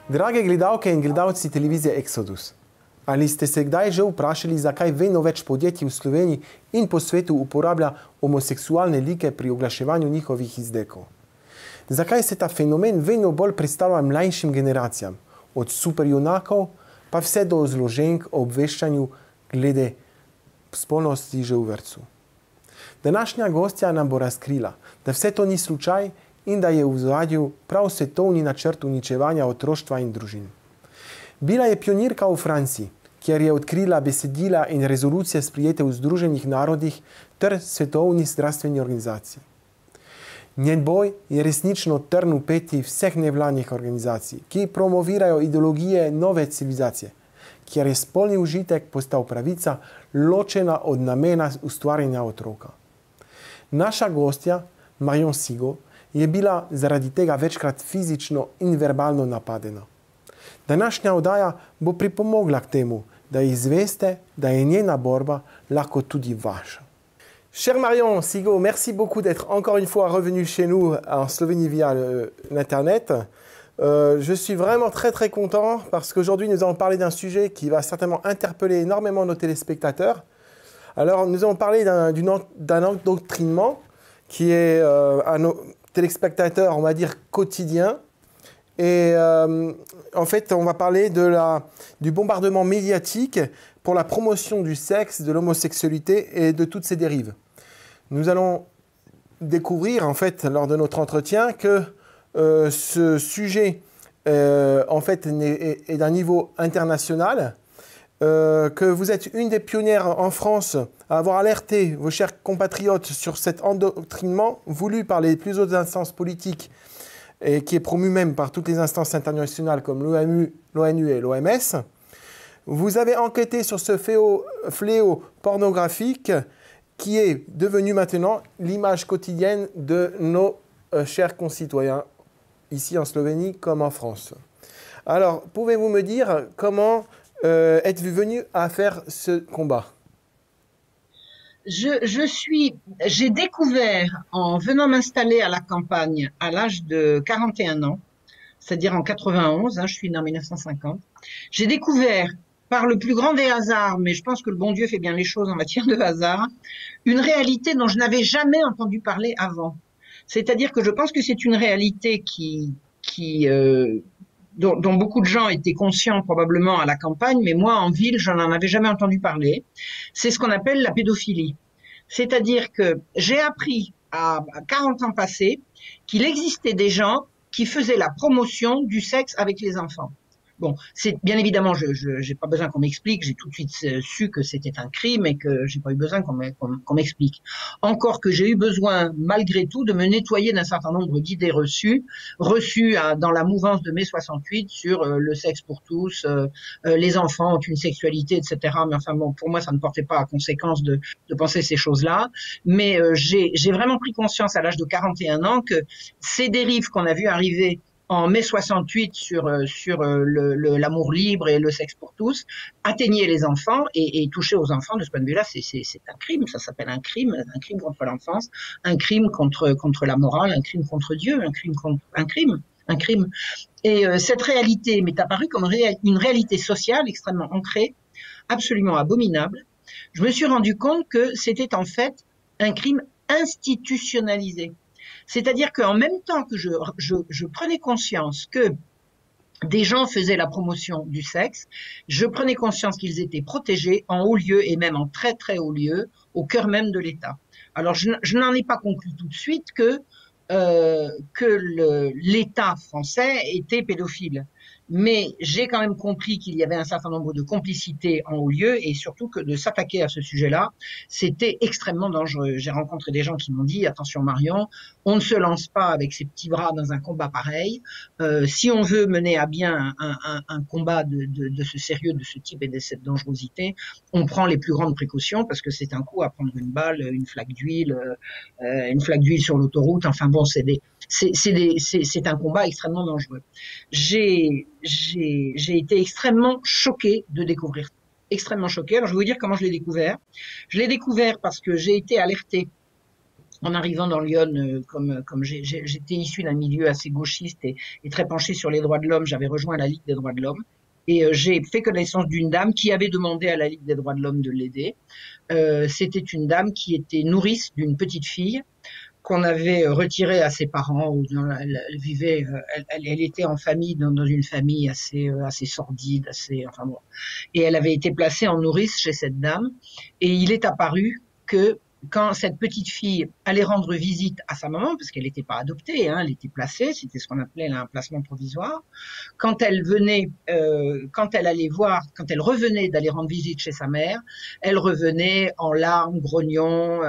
Drage gledalke in gledalci televizije Exodus, ali ste se kdaj že vprašali, zakaj vedno več podjetij v Sloveniji in po svetu uporablja homoseksualne like pri oglaševanju njihovih izdelkov? Zakaj se ta fenomen vedno bolj predstavlja mlajšim generacijam, od superjunakov pa vse do zloženk o obveščanju glede spolnosti že v vrtcu? Današnja gostja nam bo razkrila, da vse to ni slučaj in da je v ozadju prav svetovni načrt uničevanja otroštva in družin. Bila je pionirka v Franciji, kjer je odkrila besedila in rezolucije sprejete v Združenih narodih ter Svetovni zdravstveni organizaciji. Njen boj je resnično trn v peti vseh nevladnih organizacij, ki promovirajo ideologije nove civilizacije, kjer je spolni užitek postal pravica ločena od namena ustvarjanja otroka. Naša gostja, Marion Sigaud, je bila zaradi tega večkrat fizično in verbalno napadena. Današnja oddaja bo pripomogla k temu, da izveste, da je njena borba lahko tudi vaša. Cher Marion Sigaud, merci beaucoup d'être encore une fois revenu chez nous en Slovénie via l'Internet. Je suis vraiment très content parce qu'aujourd'hui nous allons parler d'un sujet qui va certainement interpeller énormément nos téléspectateurs. Alors nous allons parler d'un endoctrinement qui est à nos téléspectateurs, on va dire, quotidien. Et en fait, on va parler du bombardement médiatique pour la promotion du sexe, de l'homosexualité et de toutes ses dérives. Nous allons découvrir, en fait, lors de notre entretien, que ce sujet, en fait, est d'un niveau international, que vous êtes une des pionnières en France à avoir alerté vos chers compatriotes sur cet endoctrinement voulu par les plus hautes instances politiques et qui est promu même par toutes les instances internationales comme l'ONU et l'OMS. Vous avez enquêté sur ce fléau pornographique qui est devenu maintenant l'image quotidienne de nos chers concitoyens, ici en Slovénie comme en France. Alors, pouvez-vous me dire comment êtes-vous venu à faire ce combat? J'ai découvert en venant m'installer à la campagne à l'âge de 41 ans, c'est-à-dire en 91, je suis née en 1950, j'ai découvert par le plus grand des hasards, mais je pense que le bon Dieu fait bien les choses en matière de hasard, une réalité dont je n'avais jamais entendu parler avant. C'est-à-dire que je pense que c'est une réalité dont beaucoup de gens étaient conscients probablement à la campagne, mais moi en ville, je n'en avais jamais entendu parler. C'est ce qu'on appelle la pédophilie. C'est-à-dire que j'ai appris à 40 ans passés qu'il existait des gens qui faisaient la promotion du sexe avec les enfants. Bon, c'est bien évidemment, je j'ai pas besoin qu'on m'explique, j'ai tout de suite su que c'était un crime et que j'ai pas eu besoin qu'on m'explique. Encore que j'ai eu besoin, malgré tout, de me nettoyer d'un certain nombre d'idées reçues dans la mouvance de mai 68 sur le sexe pour tous, les enfants ont une sexualité, etc. Mais enfin bon, pour moi, ça ne portait pas à conséquence de penser ces choses-là. Mais j'ai vraiment pris conscience à l'âge de 41 ans que ces dérives qu'on a vues arriver en mai 68 sur l'amour libre et le sexe pour tous, atteignaient les enfants et toucher aux enfants de ce point de vue-là, c'est un crime, ça s'appelle un crime contre l'enfance, un crime contre la morale, un crime contre Dieu, un crime. Et cette réalité m'est apparue comme une réalité sociale extrêmement ancrée, absolument abominable. Je me suis rendu compte que c'était en fait un crime institutionnalisé. C'est-à-dire qu'en même temps que je prenais conscience que des gens faisaient la promotion du sexe, je prenais conscience qu'ils étaient protégés en haut lieu et même en très haut lieu, au cœur même de l'État. Alors je n'en ai pas conclu tout de suite que l'État français était pédophile. Mais j'ai quand même compris qu'il y avait un certain nombre de complicités en haut lieu et surtout que de s'attaquer à ce sujet-là, c'était extrêmement dangereux. J'ai rencontré des gens qui m'ont dit « Attention Marion, on ne se lance pas avec ses petits bras dans un combat pareil. Si on veut mener à bien un combat de ce sérieux, de ce type et de cette dangerosité, on prend les plus grandes précautions parce que c'est un coup à prendre une balle, une flaque d'huile sur l'autoroute. Enfin bon, c'est un combat extrêmement dangereux. » J'ai été extrêmement choquée de découvrir, extrêmement choquée. Alors je vais vous dire comment je l'ai découvert. Je l'ai découvert parce que j'ai été alertée en arrivant dans Lyon, comme j'étais issu d'un milieu assez gauchiste et très penché sur les droits de l'homme, j'avais rejoint la Ligue des droits de l'homme. Et j'ai fait connaissance d'une dame qui avait demandé à la Ligue des droits de l'homme de l'aider. C'était une dame qui était nourrice d'une petite fille qu'on avait retirée à ses parents. Où elle vivait, elle était en famille dans une famille assez sordide, enfin bon. Et elle avait été placée en nourrice chez cette dame. Et il est apparu que quand cette petite fille allait rendre visite à sa maman, parce qu'elle n'était pas adoptée, hein, elle était placée, c'était ce qu'on appelait là, un placement provisoire, quand elle revenait d'aller rendre visite chez sa mère, elle revenait en larmes, grognon,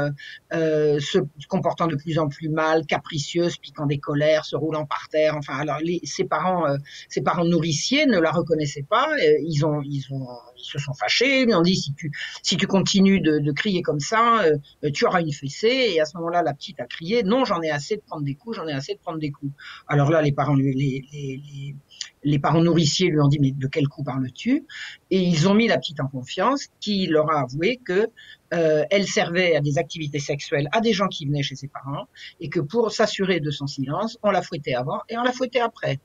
se comportant de plus en plus mal, capricieuse, piquant des colères, se roulant par terre. Enfin, alors ses parents nourriciers ne la reconnaissaient pas. Ils se sont fâchés, ils ont dit si tu continues de crier comme ça, tu auras une fessée. Et à ce moment-là, la petite a crié non, j'en ai assez de prendre des coups, j'en ai assez de prendre des coups. Alors là, les parents nourriciers lui ont dit mais de quel coup parles-tu? Et ils ont mis la petite en confiance, qui leur a avoué que elle servait à des activités sexuelles à des gens qui venaient chez ses parents et que pour s'assurer de son silence, on la fouettait avant et on la fouettait après.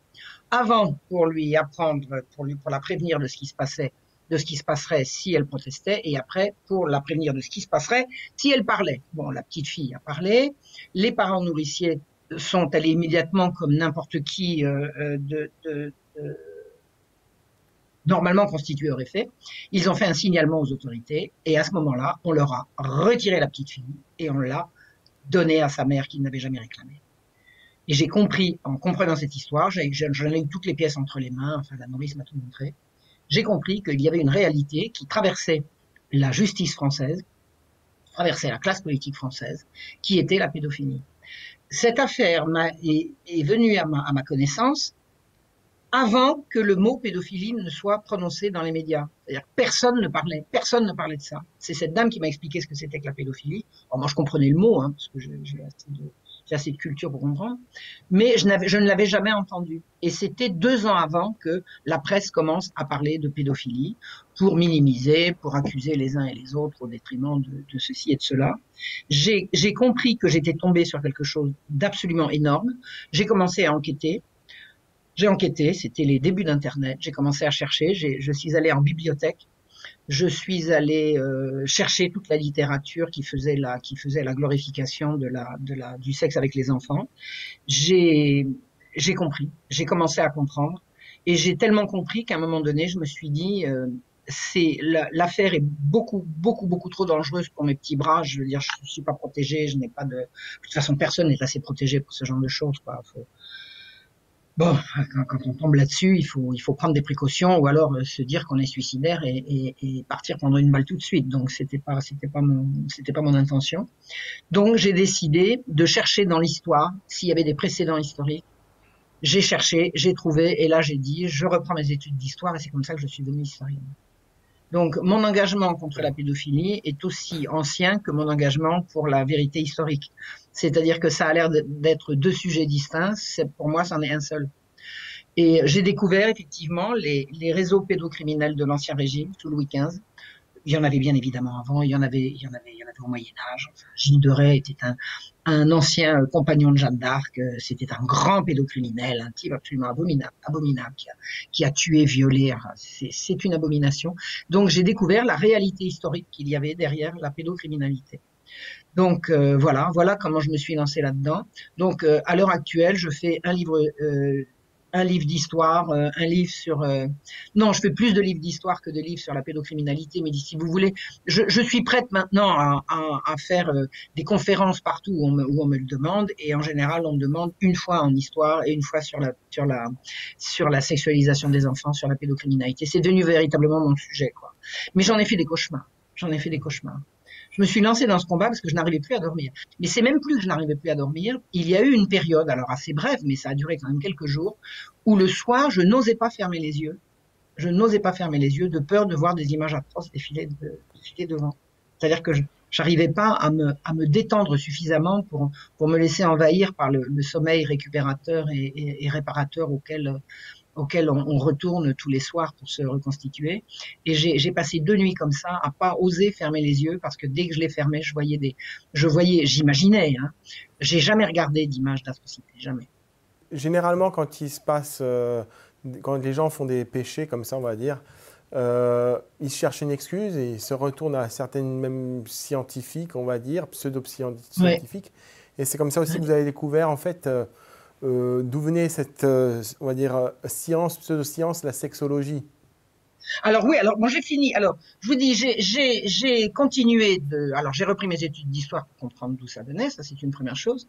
Avant pour lui apprendre, pour la prévenir de ce qui se passait, de ce qui se passerait si elle protestait, et après pour la prévenir de ce qui se passerait si elle parlait. Bon, la petite fille a parlé, les parents nourriciers sont allés immédiatement, comme n'importe qui normalement constitué aurait fait. Ils ont fait un signalement aux autorités, et à ce moment-là, on leur a retiré la petite fille et on l'a donnée à sa mère qui n'avait jamais réclamé. Et j'ai compris, en comprenant cette histoire, j'en ai eu toutes les pièces entre les mains, enfin la nourrice m'a tout montré, j'ai compris qu'il y avait une réalité qui traversait la justice française, traversait la classe politique française, qui était la pédophilie. Cette affaire est venue à ma connaissance avant que le mot pédophilie ne soit prononcé dans les médias. C'est-à-dire que personne ne parlait de ça. C'est cette dame qui m'a expliqué ce que c'était que la pédophilie. Alors moi, je comprenais le mot, hein, parce que j'ai assez de culture pour comprendre, mais je ne l'avais jamais entendu. Et c'était 2 ans avant que la presse commence à parler de pédophilie pour minimiser, pour accuser les uns et les autres au détriment de ceci et de cela. J'ai compris que j'étais tombée sur quelque chose d'absolument énorme. J'ai commencé à enquêter. J'ai enquêté, c'était les débuts d'Internet. J'ai commencé à chercher. Je suis allée en bibliothèque. Je suis allée chercher toute la littérature qui faisait la glorification du sexe avec les enfants. J'ai compris. J'ai commencé à comprendre. Et j'ai tellement compris qu'à un moment donné, je me suis dit, l'affaire est beaucoup, beaucoup, beaucoup trop dangereuse pour mes petits bras. Je veux dire, je suis pas protégée. Je n'ai pas de toute façon, personne n'est assez protégé pour ce genre de choses, quoi. Bon, quand on tombe là-dessus, il faut prendre des précautions ou alors se dire qu'on est suicidaire et partir prendre une balle tout de suite. Donc c'était pas mon intention. Donc j'ai décidé de chercher dans l'histoire s'il y avait des précédents historiques. J'ai cherché, j'ai trouvé et là j'ai dit je reprends mes études d'histoire et c'est comme ça que je suis devenue historienne. Donc, mon engagement contre la pédophilie est aussi ancien que mon engagement pour la vérité historique. C'est-à-dire que ça a l'air d'être 2 sujets distincts. Pour moi, c'en est un seul. Et j'ai découvert effectivement les réseaux pédocriminels de l'Ancien Régime, sous Louis XV. Il y en avait bien évidemment avant, il y en avait au Moyen-Âge. Enfin, Gilles de Rais était un ancien compagnon de Jeanne d'Arc, c'était un grand pédocriminel, un type absolument abominable, qui a tué, violé, c'est une abomination. Donc j'ai découvert la réalité historique qu'il y avait derrière la pédocriminalité. Donc voilà comment je me suis lancée là-dedans. Donc à l'heure actuelle, je fais un livre d'histoire, un livre sur... non, je fais plus de livres d'histoire que de livres sur la pédocriminalité, mais si vous voulez, je suis prête maintenant à faire des conférences partout où on me le demande, et en général, on me demande une fois en histoire et une fois sur la sexualisation des enfants, sur la pédocriminalité. C'est devenu véritablement mon sujet, quoi. Mais j'en ai fait des cauchemars. Je me suis lancée dans ce combat parce que je n'arrivais plus à dormir. Mais c'est même plus que je n'arrivais plus à dormir. Il y a eu une période, alors assez brève, mais ça a duré quand même quelques jours, où le soir, je n'osais pas fermer les yeux. Je n'osais pas fermer les yeux de peur de voir des images atroces défiler devant. C'est-à-dire que j'arrivais pas à me détendre suffisamment pour me laisser envahir par le sommeil récupérateur et réparateur auquel on retourne tous les soirs pour se reconstituer. Et j'ai passé 2 nuits comme ça, à pas oser fermer les yeux, parce que dès que je les fermais, j'imaginais, hein. J'ai jamais regardé d'images d'atrocité, jamais. Généralement, quand il se passe, quand les gens font des péchés comme ça, on va dire, ils cherchent une excuse et ils se retournent à certaines même scientifiques, on va dire, pseudo-scientifiques. Ouais. Et c'est comme ça aussi que vous avez découvert, en fait, d'où venait cette, on va dire, science, pseudo-science, la sexologie. Alors oui, alors moi j'ai fini. Alors je vous dis, j'ai continué alors j'ai repris mes études d'histoire pour comprendre d'où ça venait. Ça c'est une première chose.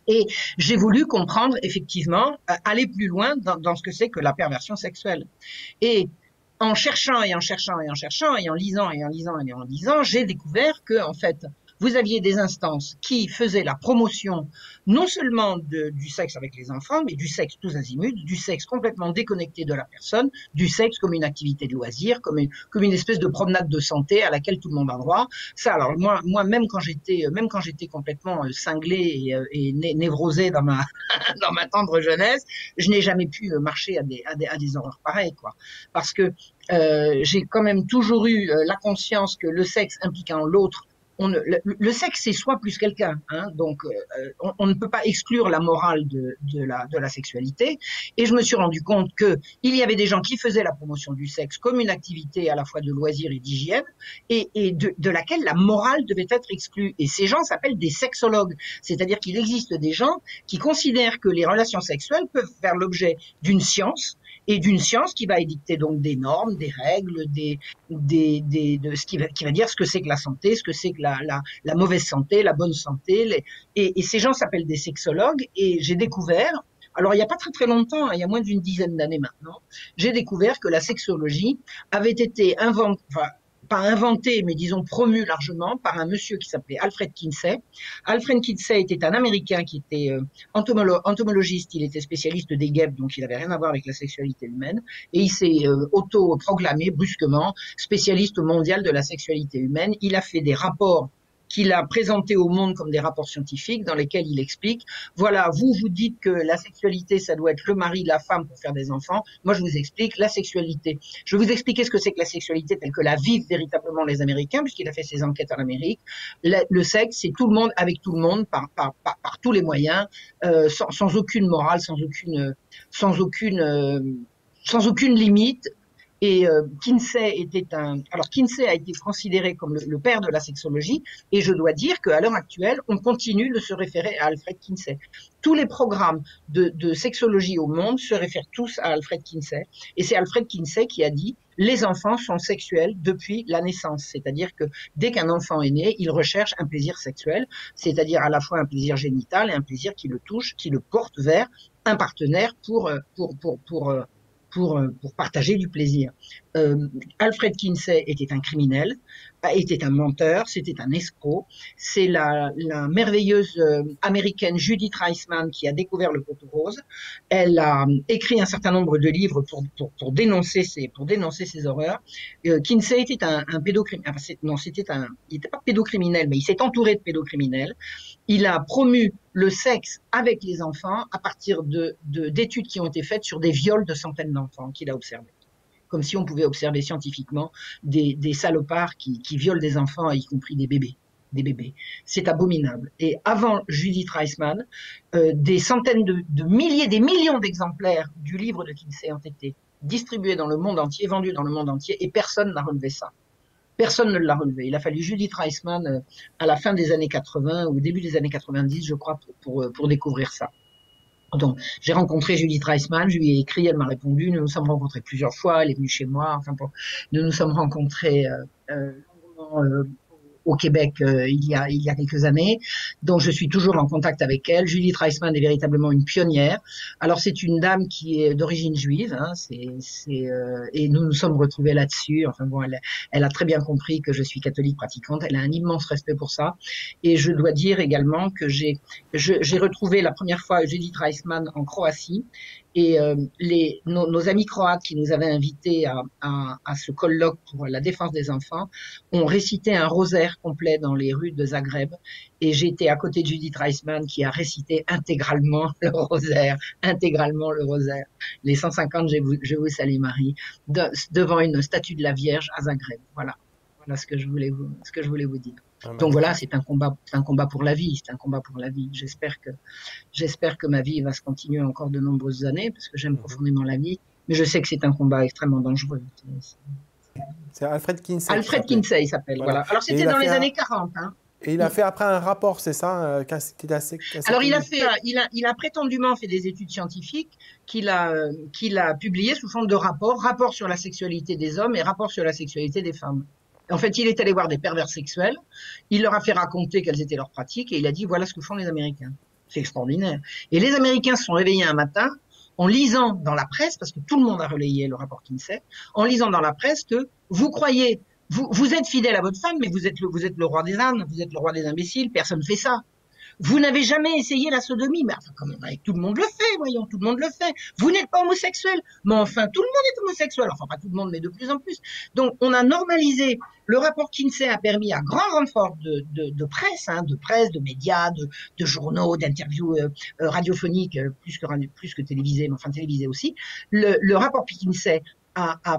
Et j'ai voulu comprendre effectivement, aller plus loin dans ce que c'est que la perversion sexuelle. Et en cherchant et en cherchant et en cherchant et en lisant et en lisant et en lisant, j'ai découvert que en fait vous aviez des instances qui faisaient la promotion non seulement du sexe avec les enfants, mais du sexe tous azimuts, du sexe complètement déconnecté de la personne, du sexe comme une activité de loisir, comme une espèce de promenade de santé à laquelle tout le monde a droit. Ça, alors moi même quand j'étais complètement cinglée et névrosée dans ma dans ma tendre jeunesse, je n'ai jamais pu marcher à des horreurs pareilles, quoi. Parce que j'ai quand même toujours eu la conscience que le sexe impliquant l'autre, le sexe c'est soi plus quelqu'un, hein, donc on ne peut pas exclure la morale de la sexualité. Et je me suis rendu compte que il y avait des gens qui faisaient la promotion du sexe comme une activité à la fois de loisir et d'hygiène, et de laquelle la morale devait être exclue. Et ces gens s'appellent des sexologues, c'est-à-dire qu'il existe des gens qui considèrent que les relations sexuelles peuvent faire l'objet d'une science, et d'une science qui va édicter donc des normes, des règles, de ce qui va dire ce que c'est que la santé, ce que c'est que la mauvaise santé, la bonne santé. Et ces gens s'appellent des sexologues. Et j'ai découvert, alors il n'y a pas très très longtemps, hein, il y a moins d'une dizaine d'années maintenant, j'ai découvert que la sexologie avait été inventée, enfin, pas inventé, mais disons promu largement par un monsieur qui s'appelait Alfred Kinsey. Alfred Kinsey était un Américain qui était entomologiste, il était spécialiste des guêpes, donc il n'avait rien à voir avec la sexualité humaine, et il s'est auto-proclamé brusquement spécialiste mondial de la sexualité humaine. Il a fait des rapports qu'il a présenté au monde comme des rapports scientifiques dans lesquels il explique, voilà, vous dites que la sexualité, ça doit être le mari, la femme pour faire des enfants. Moi, je vous explique la sexualité. Je vais vous expliquer ce que c'est que la sexualité telle que la vivent véritablement les Américains, puisqu'il a fait ses enquêtes en Amérique. Le sexe, c'est tout le monde avec tout le monde, par tous les moyens, sans aucune morale, sans aucune limite. Et Kinsey Kinsey a été considéré comme le père de la sexologie, et je dois dire qu'à l'heure actuelle, on continue de se référer à Alfred Kinsey. Tous les programmes de sexologie au monde se réfèrent tous à Alfred Kinsey, et c'est Alfred Kinsey qui a dit les enfants sont sexuels depuis la naissance, c'est-à-dire que dès qu'un enfant est né, il recherche un plaisir sexuel, c'est-à-dire à la fois un plaisir génital et un plaisir qui le touche, qui le porte vers un partenaire pour partager du plaisir. Alfred Kinsey était un criminel, était un menteur, c'était un escroc. C'est la merveilleuse américaine Judith Reisman qui a découvert le poteau rose. Elle a écrit un certain nombre de livres pour dénoncer ces horreurs. Kinsey était un pédocriminel. Enfin, il n'était pas pédocriminel, mais il s'est entouré de pédocriminels. Il a promu le sexe avec les enfants à partir d'études qui ont été faites sur des viols de centaines d'enfants qu'il a observés. Comme si on pouvait observer scientifiquement des salopards qui violent des enfants, y compris des bébés. C'est abominable. Et avant Judith Reisman, des centaines de milliers, des millions d'exemplaires du livre de Kinsey ont été distribués dans le monde entier, vendus dans le monde entier, et personne n'a relevé ça. Personne ne l'a relevé. Il a fallu Judith Reisman à la fin des années 80 ou au début des années 90, je crois, pour découvrir ça. Donc, j'ai rencontré Judith Reisman, je lui ai écrit, elle m'a répondu, nous nous sommes rencontrés plusieurs fois, elle est venue chez moi, nous nous sommes rencontrés au Québec il y a quelques années, donc je suis toujours en contact avec elle. Judith Reisman est véritablement une pionnière. Alors c'est une dame qui est d'origine juive, hein, et nous nous sommes retrouvés là-dessus. Enfin bon, elle a très bien compris que je suis catholique pratiquante. Elle a un immense respect pour ça. Et je dois dire également que j'ai retrouvé la première fois Judith Reisman en Croatie, Et nos amis croates qui nous avaient invités à ce colloque pour la défense des enfants ont récité un rosaire complet dans les rues de Zagreb. Et j'étais à côté de Judith Reisman qui a récité intégralement le rosaire, intégralement le rosaire. Les 150 Je vous salue Marie, devant une statue de la Vierge à Zagreb. Voilà. Voilà ce que je voulais vous dire. Ah, Donc voilà, magnifique. c'est un combat pour la vie, c'est un combat pour la vie. J'espère que ma vie va se continuer encore de nombreuses années parce que j'aime Mhm. profondément la vie, mais je sais que c'est un combat extrêmement dangereux. C'est Alfred Kinsey qui Alfred s'appelait. Kinsey il s'appelle, Voilà. voilà. Alors Et c'était il a dans fait les un, années 40, hein. et il a fait après un rapport, c'est ça, qui est assez Alors connu. il a prétendument fait des études scientifiques qu'il a publiées sous forme de rapports sur la sexualité des hommes et rapports sur la sexualité des femmes. En fait, il est allé voir des pervers sexuels, il leur a fait raconter quelles étaient leurs pratiques et il a dit voilà ce que font les Américains. C'est extraordinaire. Et les Américains se sont réveillés un matin en lisant dans la presse, parce que tout le monde a relayé le rapport Kinsey, en lisant dans la presse que vous croyez, vous êtes fidèle à votre femme, mais vous êtes le roi des ânes, vous êtes le roi des imbéciles, personne ne fait ça. Vous n'avez jamais essayé la sodomie, mais enfin, quand même, tout le monde le fait, voyons, tout le monde le fait. Vous n'êtes pas homosexuel, mais enfin, tout le monde est homosexuel. Enfin, pas tout le monde, mais de plus en plus. Donc, on a normalisé. Le rapport Kinsey a permis à grand renfort de presse, hein, de presse, de médias, de journaux, d'interviews radiophoniques, plus que télévisées, mais enfin télévisées aussi. Le rapport Kinsey a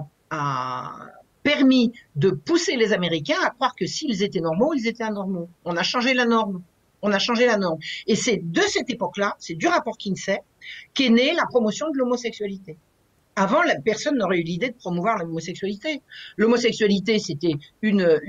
permis de pousser les Américains à croire que s'ils étaient normaux, ils étaient anormaux. On a changé la norme. On a changé la norme. Et c'est de cette époque-là, c'est du rapport Kinsey, qu'est née la promotion de l'homosexualité. Avant, la personne n'aurait eu l'idée de promouvoir l'homosexualité. L'homosexualité, c'était une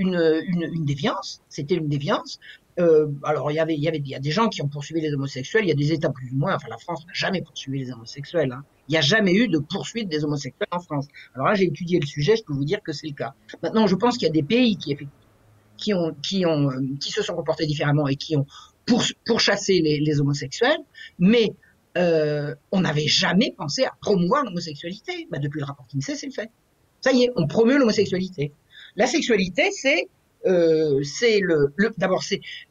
déviance. C'était une déviance. Alors, il y a des gens qui ont poursuivi les homosexuels. Il y a des États plus ou moins. Enfin, la France n'a jamais poursuivi les homosexuels, hein. Il n'y a jamais eu de poursuite des homosexuels en France. Alors là, j'ai étudié le sujet. Je peux vous dire que c'est le cas. Maintenant, je pense qu'il y a des pays qui se sont comportés différemment et qui ont pourchassé les homosexuels, mais on n'avait jamais pensé à promouvoir l'homosexualité. Bah, depuis le rapport Kinsey, c'est le fait. Ça y est, on promeut l'homosexualité. La sexualité, d'abord,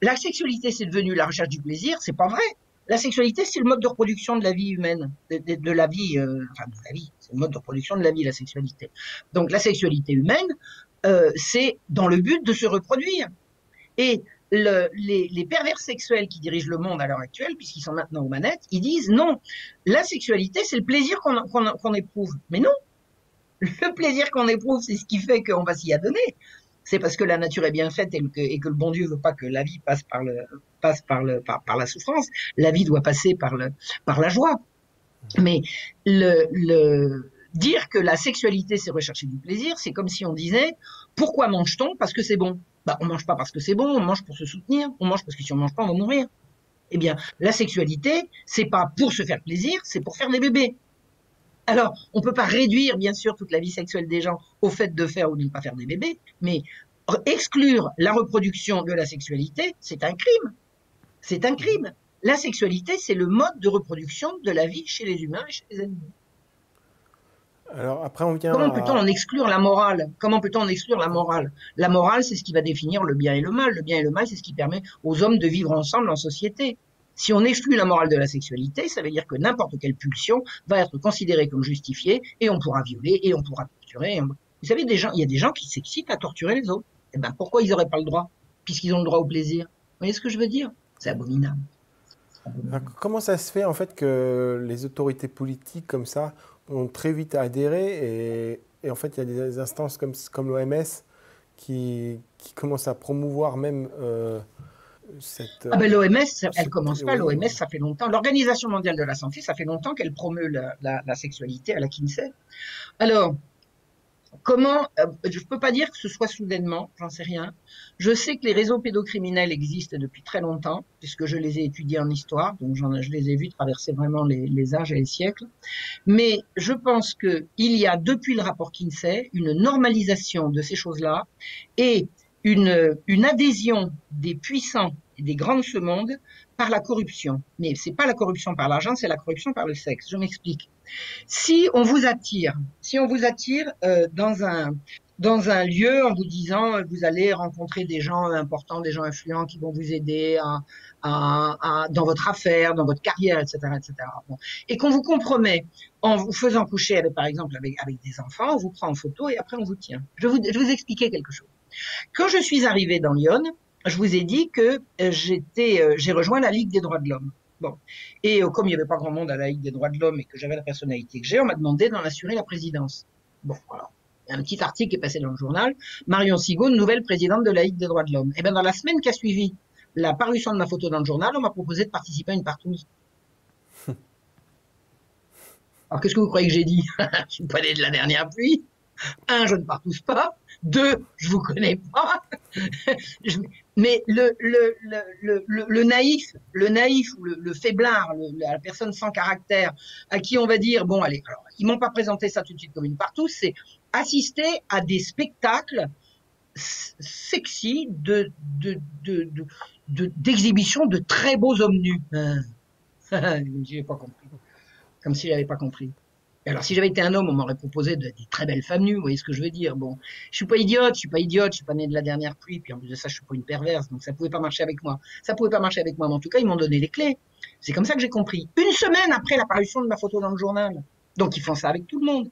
la sexualité, c'est devenu la recherche du plaisir. C'est pas vrai. La sexualité, c'est le mode de reproduction de la vie humaine, de la vie, enfin de la vie. C'est le mode de reproduction de la vie, la sexualité. Donc la sexualité humaine, c'est dans le but de se reproduire. Et les pervers sexuels qui dirigent le monde à l'heure actuelle, puisqu'ils sont maintenant aux manettes, ils disent non, la sexualité, c'est le plaisir qu'on éprouve. Mais non, le plaisir qu'on éprouve, c'est ce qui fait qu'on va s'y adonner. C'est parce que la nature est bien faite et que le bon Dieu veut pas que la vie passe par la souffrance. La vie doit passer par la joie. Mais dire que la sexualité, c'est rechercher du plaisir, c'est comme si on disait pourquoi mange-t-on? Parce que c'est bon. Bah, on mange pas parce que c'est bon, on mange pour se soutenir, on mange parce que si on mange pas, on va mourir. Eh bien, la sexualité, c'est pas pour se faire plaisir, c'est pour faire des bébés. Alors, on peut pas réduire, bien sûr, toute la vie sexuelle des gens au fait de faire ou de ne pas faire des bébés, mais exclure la reproduction de la sexualité, c'est un crime. C'est un crime. La sexualité, c'est le mode de reproduction de la vie chez les humains et chez les animaux. Alors après, on vient Comment peut-on en à... exclure la morale? Comment peut-on en exclure la morale? La morale, c'est ce qui va définir le bien et le mal. Le bien et le mal, c'est ce qui permet aux hommes de vivre ensemble en société. Si on exclut la morale de la sexualité, ça veut dire que n'importe quelle pulsion va être considérée comme justifiée et on pourra violer et on pourra torturer. Vous savez, il y a des gens qui s'excitent à torturer les autres. Eh ben, pourquoi ils n'auraient pas le droit? Puisqu'ils ont le droit au plaisir. Vous voyez ce que je veux dire? C'est abominable. Comment ça se fait en fait que les autorités politiques comme ça ont très vite adhéré et en fait il y a des instances comme l'OMS qui commencent à promouvoir même cette... Ah ben l'OMS, elle commence pas. oui, L'OMS, ça fait longtemps. L'Organisation mondiale de la santé, ça fait longtemps qu'elle promeut la sexualité à la Kinsey. Alors, comment, je ne peux pas dire que ce soit soudainement, j'en sais rien. Je sais que les réseaux pédocriminels existent depuis très longtemps, puisque je les ai étudiés en histoire, donc je les ai vus traverser vraiment les âges et les siècles. Mais je pense qu'il y a, depuis le rapport Kinsey, une normalisation de ces choses-là et une adhésion des puissants et des grands de ce monde par la corruption. Mais c'est pas la corruption par l'argent, c'est la corruption par le sexe. Je m'explique. Si on vous attire dans un lieu en vous disant vous allez rencontrer des gens importants, des gens influents qui vont vous aider dans votre affaire, dans votre carrière, etc., etc. Bon. Et qu'on vous compromet en vous faisant coucher, par exemple, avec des enfants, on vous prend en photo et après on vous tient. Je vais vous expliquer quelque chose. Quand je suis arrivée dans Lyon, je vous ai dit que j'ai rejoint la Ligue des droits de l'homme. Bon. Et comme il n'y avait pas grand monde à la Ligue des droits de l'homme et que j'avais la personnalité que j'ai, on m'a demandé d'en assurer la présidence. Bon, voilà. Il y a un petit article qui est passé dans le journal. Marion Sigaud, nouvelle présidente de la Ligue des droits de l'homme. Et bien, dans la semaine qui a suivi la parution de ma photo dans le journal, on m'a proposé de participer à une partouze. Alors, qu'est-ce que vous croyez que j'ai dit? Je suis pas né de la dernière pluie. 1, je ne partouze pas. 2, je vous connais pas. Mais le naïf ou le faiblard, la personne sans caractère, à qui on va dire, bon, allez, alors, ils m'ont pas présenté ça tout de suite comme une partouze, c'est assister à des spectacles sexy d'exhibition de très beaux hommes nus. Comme si j'avais pas compris. Alors, si j'avais été un homme, on m'aurait proposé des très belles femmes nues, vous voyez ce que je veux dire. Bon, je suis pas idiote, je suis pas né de la dernière pluie, puis en plus de ça, je suis pas une perverse, donc ça pouvait pas marcher avec moi. Ça pouvait pas marcher avec moi, mais en tout cas, ils m'ont donné les clés. C'est comme ça que j'ai compris. Une semaine après l'apparition de ma photo dans le journal. Donc, ils font ça avec tout le monde.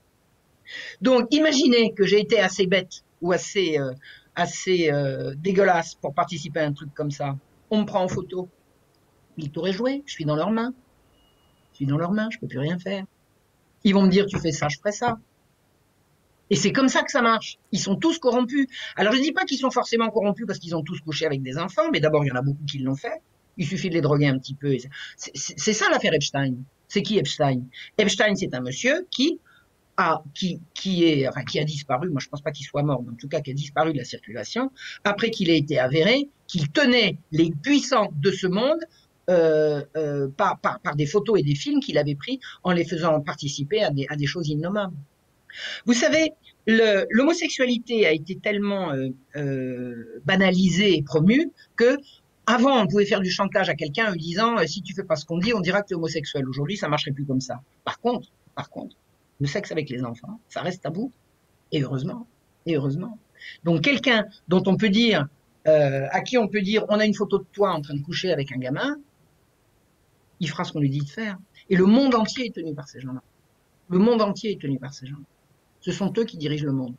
Donc, imaginez que j'ai été assez bête ou assez dégueulasse pour participer à un truc comme ça. On me prend en photo. Ils t'auraient joué, je suis dans leurs mains. Je suis dans leurs mains, je peux plus rien faire. Ils vont me dire, tu fais ça, je ferai ça. Et c'est comme ça que ça marche. Ils sont tous corrompus. Alors, je dis pas qu'ils sont forcément corrompus parce qu'ils ont tous couché avec des enfants, mais d'abord, il y en a beaucoup qui l'ont fait. Il suffit de les droguer un petit peu. C'est ça l'affaire Epstein. C'est qui Epstein? Epstein, c'est un monsieur qui a disparu. Moi, je pense pas qu'il soit mort, mais en tout cas, qui a disparu de la circulation après qu'il ait été avéré qu'il tenait les puissants de ce monde par des photos et des films qu'il avait pris en les faisant participer à des choses innommables. Vous savez, l'homosexualité a été tellement banalisée et promue que avant, on pouvait faire du chantage à quelqu'un en lui disant si tu fais pas ce qu'on dit, on dira que tu es homosexuel. Aujourd'hui, ça marcherait plus comme ça. Par contre, le sexe avec les enfants, ça reste tabou. Et heureusement. Et heureusement. Donc, quelqu'un dont on peut dire, à qui on peut dire on a une photo de toi en train de coucher avec un gamin, il fera ce qu'on lui dit de faire. Et le monde entier est tenu par ces gens-là. Le monde entier est tenu par ces gens-là. Ce sont eux qui dirigent le monde.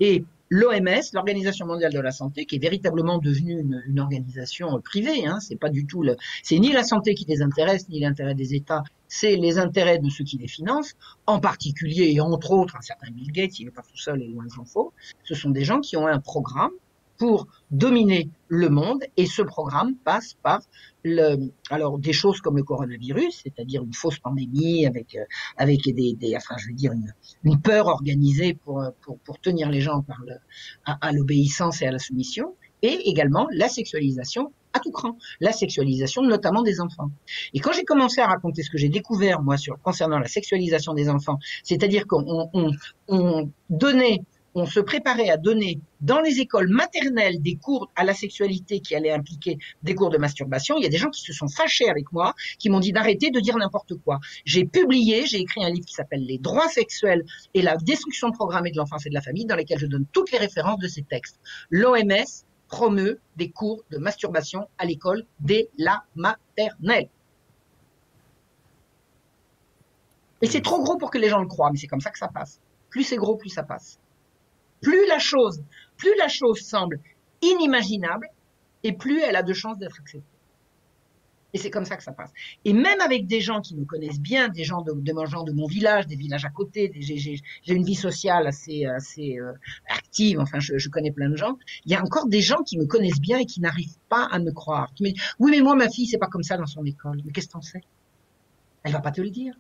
Et l'OMS, l'Organisation mondiale de la santé, qui est véritablement devenue une organisation privée, hein, c'est pas du tout c'est ni la santé qui les intéresse, ni l'intérêt des États, c'est les intérêts de ceux qui les financent, en particulier et entre autres un certain Bill Gates, il n'est pas tout seul et loin s'en faut. Ce sont des gens qui ont un programme pour dominer le monde, et ce programme passe par alors des choses comme le coronavirus, c'est-à-dire une fausse pandémie avec une peur organisée pour tenir les gens à l'obéissance et à la soumission, et également la sexualisation à tout cran, la sexualisation notamment des enfants. Et quand j'ai commencé à raconter ce que j'ai découvert moi concernant la sexualisation des enfants, c'est-à-dire on se préparait à donner dans les écoles maternelles des cours à la sexualité qui allaient impliquer des cours de masturbation. Il y a des gens qui se sont fâchés avec moi, qui m'ont dit d'arrêter de dire n'importe quoi. J'ai écrit un livre qui s'appelle Les droits sexuels et la destruction programmée de l'enfance et de la famille, dans lesquels je donne toutes les références de ces textes. L'OMS promeut des cours de masturbation à l'école dès la maternelle. Et c'est trop gros pour que les gens le croient, mais c'est comme ça que ça passe. Plus c'est gros, plus ça passe. Plus la chose semble inimaginable, et plus elle a de chances d'être acceptée. Et c'est comme ça que ça passe. Et même avec des gens qui me connaissent bien, des gens de mon village, des villages à côté, j'ai une vie sociale assez active, enfin je connais plein de gens, il y a encore des gens qui me connaissent bien et qui n'arrivent pas à me croire, qui me disent oui mais moi ma fille c'est pas comme ça dans son école. Mais qu'est-ce que t'en sais? Elle va pas te le dire.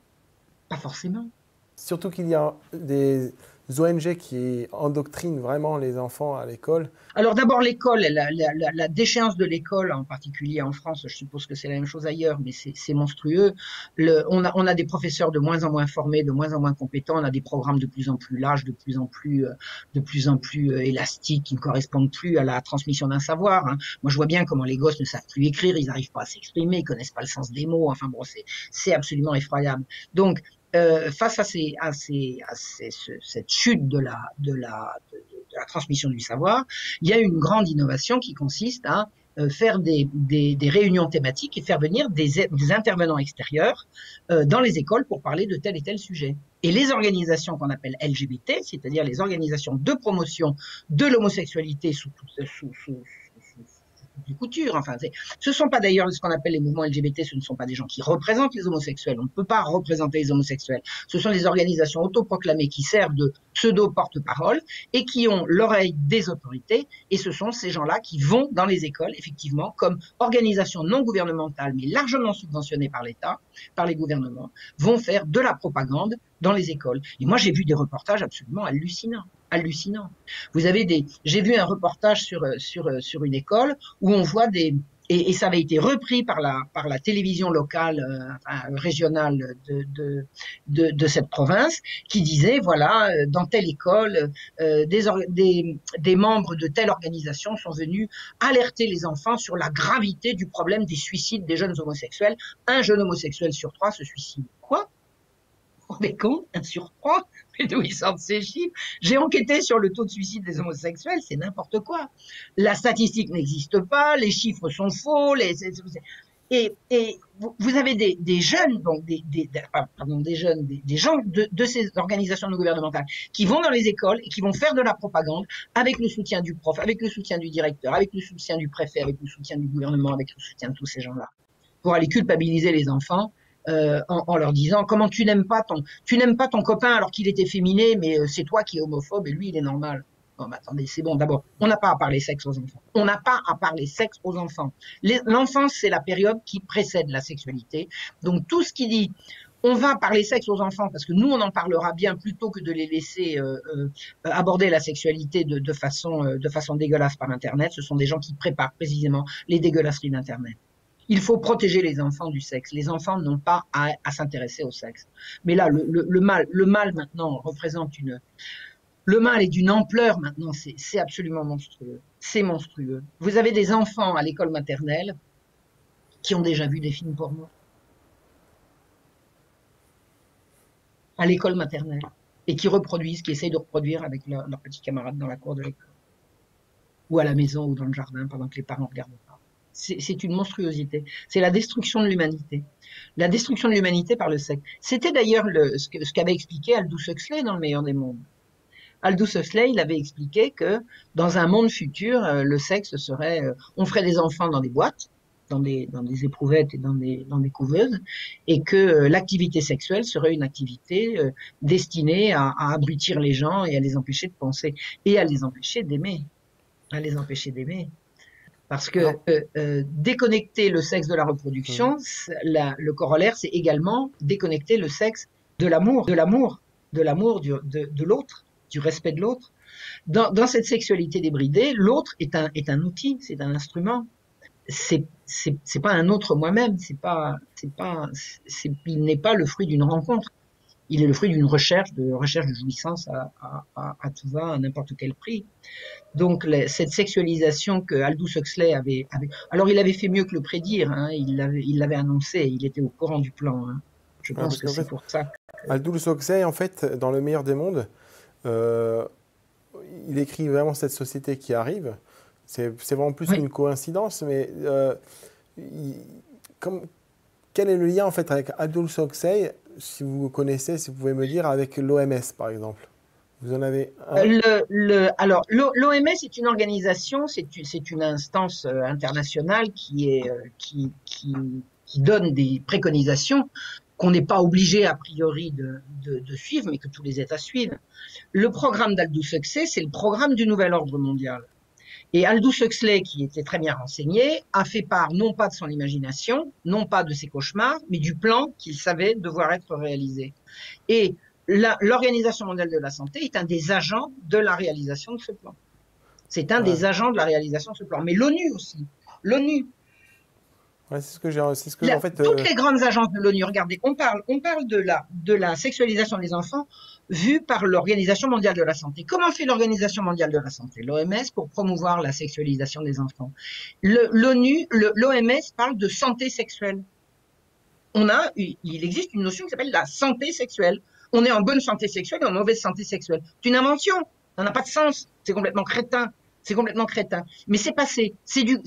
Pas forcément. Surtout qu'il y a des ONG qui endoctrinent vraiment les enfants à l'école. Alors d'abord l'école, la déchéance de l'école, en particulier en France, je suppose que c'est la même chose ailleurs, mais c'est monstrueux. On a des professeurs de moins en moins formés, de moins en moins compétents, on a des programmes de plus en plus larges, de plus en plus élastiques, qui ne correspondent plus à la transmission d'un savoir. Hein. Moi je vois bien comment les gosses ne savent plus écrire, ils n'arrivent pas à s'exprimer, ils connaissent pas le sens des mots, enfin bon, c'est absolument effroyable. Donc face à cette chute de la transmission du savoir, il y a une grande innovation qui consiste à faire des réunions thématiques et faire venir des intervenants extérieurs dans les écoles pour parler de tel et tel sujet. Et les organisations qu'on appelle LGBT, c'est-à-dire les organisations de promotion de l'homosexualité sous les coutures. Enfin, ce ne sont pas d'ailleurs ce qu'on appelle les mouvements LGBT, ce ne sont pas des gens qui représentent les homosexuels. On ne peut pas représenter les homosexuels. Ce sont des organisations autoproclamées qui servent de pseudo-porte-parole et qui ont l'oreille des autorités. Et ce sont ces gens-là qui vont dans les écoles, effectivement, comme organisations non gouvernementales, mais largement subventionnées par l'État, par les gouvernements, vont faire de la propagande dans les écoles. Et moi, j'ai vu des reportages absolument hallucinants. Vous avez j'ai vu un reportage sur une école où on voit et ça avait été repris par la télévision locale, régionale de cette province, qui disait, voilà, dans telle école, des membres de telle organisation sont venus alerter les enfants sur la gravité du problème des suicides des jeunes homosexuels. Un jeune homosexuel sur 3 se suicide. Quoi? Vous vous rendez compte? 1 sur 3? Mais d'où ils sortent ces chiffres? J'ai enquêté sur le taux de suicide des homosexuels, c'est n'importe quoi. La statistique n'existe pas, les chiffres sont faux, et vous avez des jeunes, donc des gens de ces organisations non gouvernementales qui vont dans les écoles et qui vont faire de la propagande avec le soutien du prof, avec le soutien du directeur, avec le soutien du préfet, avec le soutien du gouvernement, avec le soutien de tous ces gens-là, pour aller culpabiliser les enfants. En leur disant comment tu n'aimes pas ton copain alors qu'il est efféminé, mais c'est toi qui es homophobe et lui il est normal. Non, mais attendez, c'est bon. D'abord, on n'a pas à parler sexe aux enfants. On n'a pas à parler sexe aux enfants. L'enfance, c'est la période qui précède la sexualité. Donc tout ce qui dit on va parler sexe aux enfants parce que nous on en parlera bien plutôt que de les laisser aborder la sexualité de façon dégueulasse par Internet. Ce sont des gens qui préparent précisément les dégueulasseries d'Internet. Il faut protéger les enfants du sexe. Les enfants n'ont pas à s'intéresser au sexe. Mais là, le mal maintenant représente le mal est d'une ampleur maintenant, c'est absolument monstrueux. C'est monstrueux. Vous avez des enfants à l'école maternelle qui ont déjà vu des films porno. À l'école maternelle. Et qui essayent de reproduire avec leurs petits camarades dans la cour de l'école. Ou à la maison ou dans le jardin pendant que les parents regardent pas. C'est une monstruosité. C'est la destruction de l'humanité. La destruction de l'humanité par le sexe. C'était d'ailleurs ce qu'avait expliqué Aldous Huxley dans Le Meilleur des mondes. Aldous Huxley, il avait expliqué que dans un monde futur, le sexe serait, on ferait des enfants dans des boîtes, dans des éprouvettes et dans des couveuses, et que l'activité sexuelle serait une activité destinée à abrutir les gens et à les empêcher de penser et à les empêcher d'aimer, Parce que déconnecter le sexe de la reproduction, le corollaire, c'est également déconnecter le sexe de l'amour, de l'autre, du respect de l'autre. Dans cette sexualité débridée, l'autre est un outil, c'est un instrument. C'est pas un autre moi-même, il n'est pas le fruit d'une rencontre. Il est le fruit d'une recherche de jouissance à tout va, à n'importe quel prix. Donc cette sexualisation que Aldous Huxley avait, alors il avait fait mieux que le prédire, hein, il l'avait annoncé, il était au courant du plan. Hein. Je pense que c'est pour ça. Aldous Huxley, en fait, dans Le Meilleur des mondes, il écrit vraiment cette société qui arrive. C'est vraiment plus une coïncidence, mais quel est le lien en fait avec Aldous Huxley, si vous connaissez, si vous pouvez me dire, avec l'OMS par exemple? Vous en avez un? Alors, l'OMS est une organisation, c'est une instance internationale qui donne des préconisations qu'on n'est pas obligé a priori de suivre, mais que tous les États suivent. Le programme d'Aldous Huxley, c'est le programme du Nouvel Ordre mondial. Et Aldous Huxley, qui était très bien renseigné, a fait part non pas de son imagination, non pas de ses cauchemars, mais du plan qu'il savait devoir être réalisé. Et l'Organisation mondiale de la santé est un des agents de la réalisation de ce plan. C'est un des agents de la réalisation de ce plan. Mais l'ONU aussi. L'ONU. Ouais, c'est ce que en fait. Toutes les grandes agences de l'ONU, regardez, on parle de la sexualisation des enfants vue par l'Organisation mondiale de la santé. Comment fait l'Organisation mondiale de la santé, l'OMS, pour promouvoir la sexualisation des enfants? L'OMS parle de santé sexuelle. Il existe une notion qui s'appelle la santé sexuelle. On est en bonne santé sexuelle et en mauvaise santé sexuelle. C'est une invention. Ça n'a pas de sens. C'est complètement crétin. C'est complètement crétin. Mais c'est passé. C'est du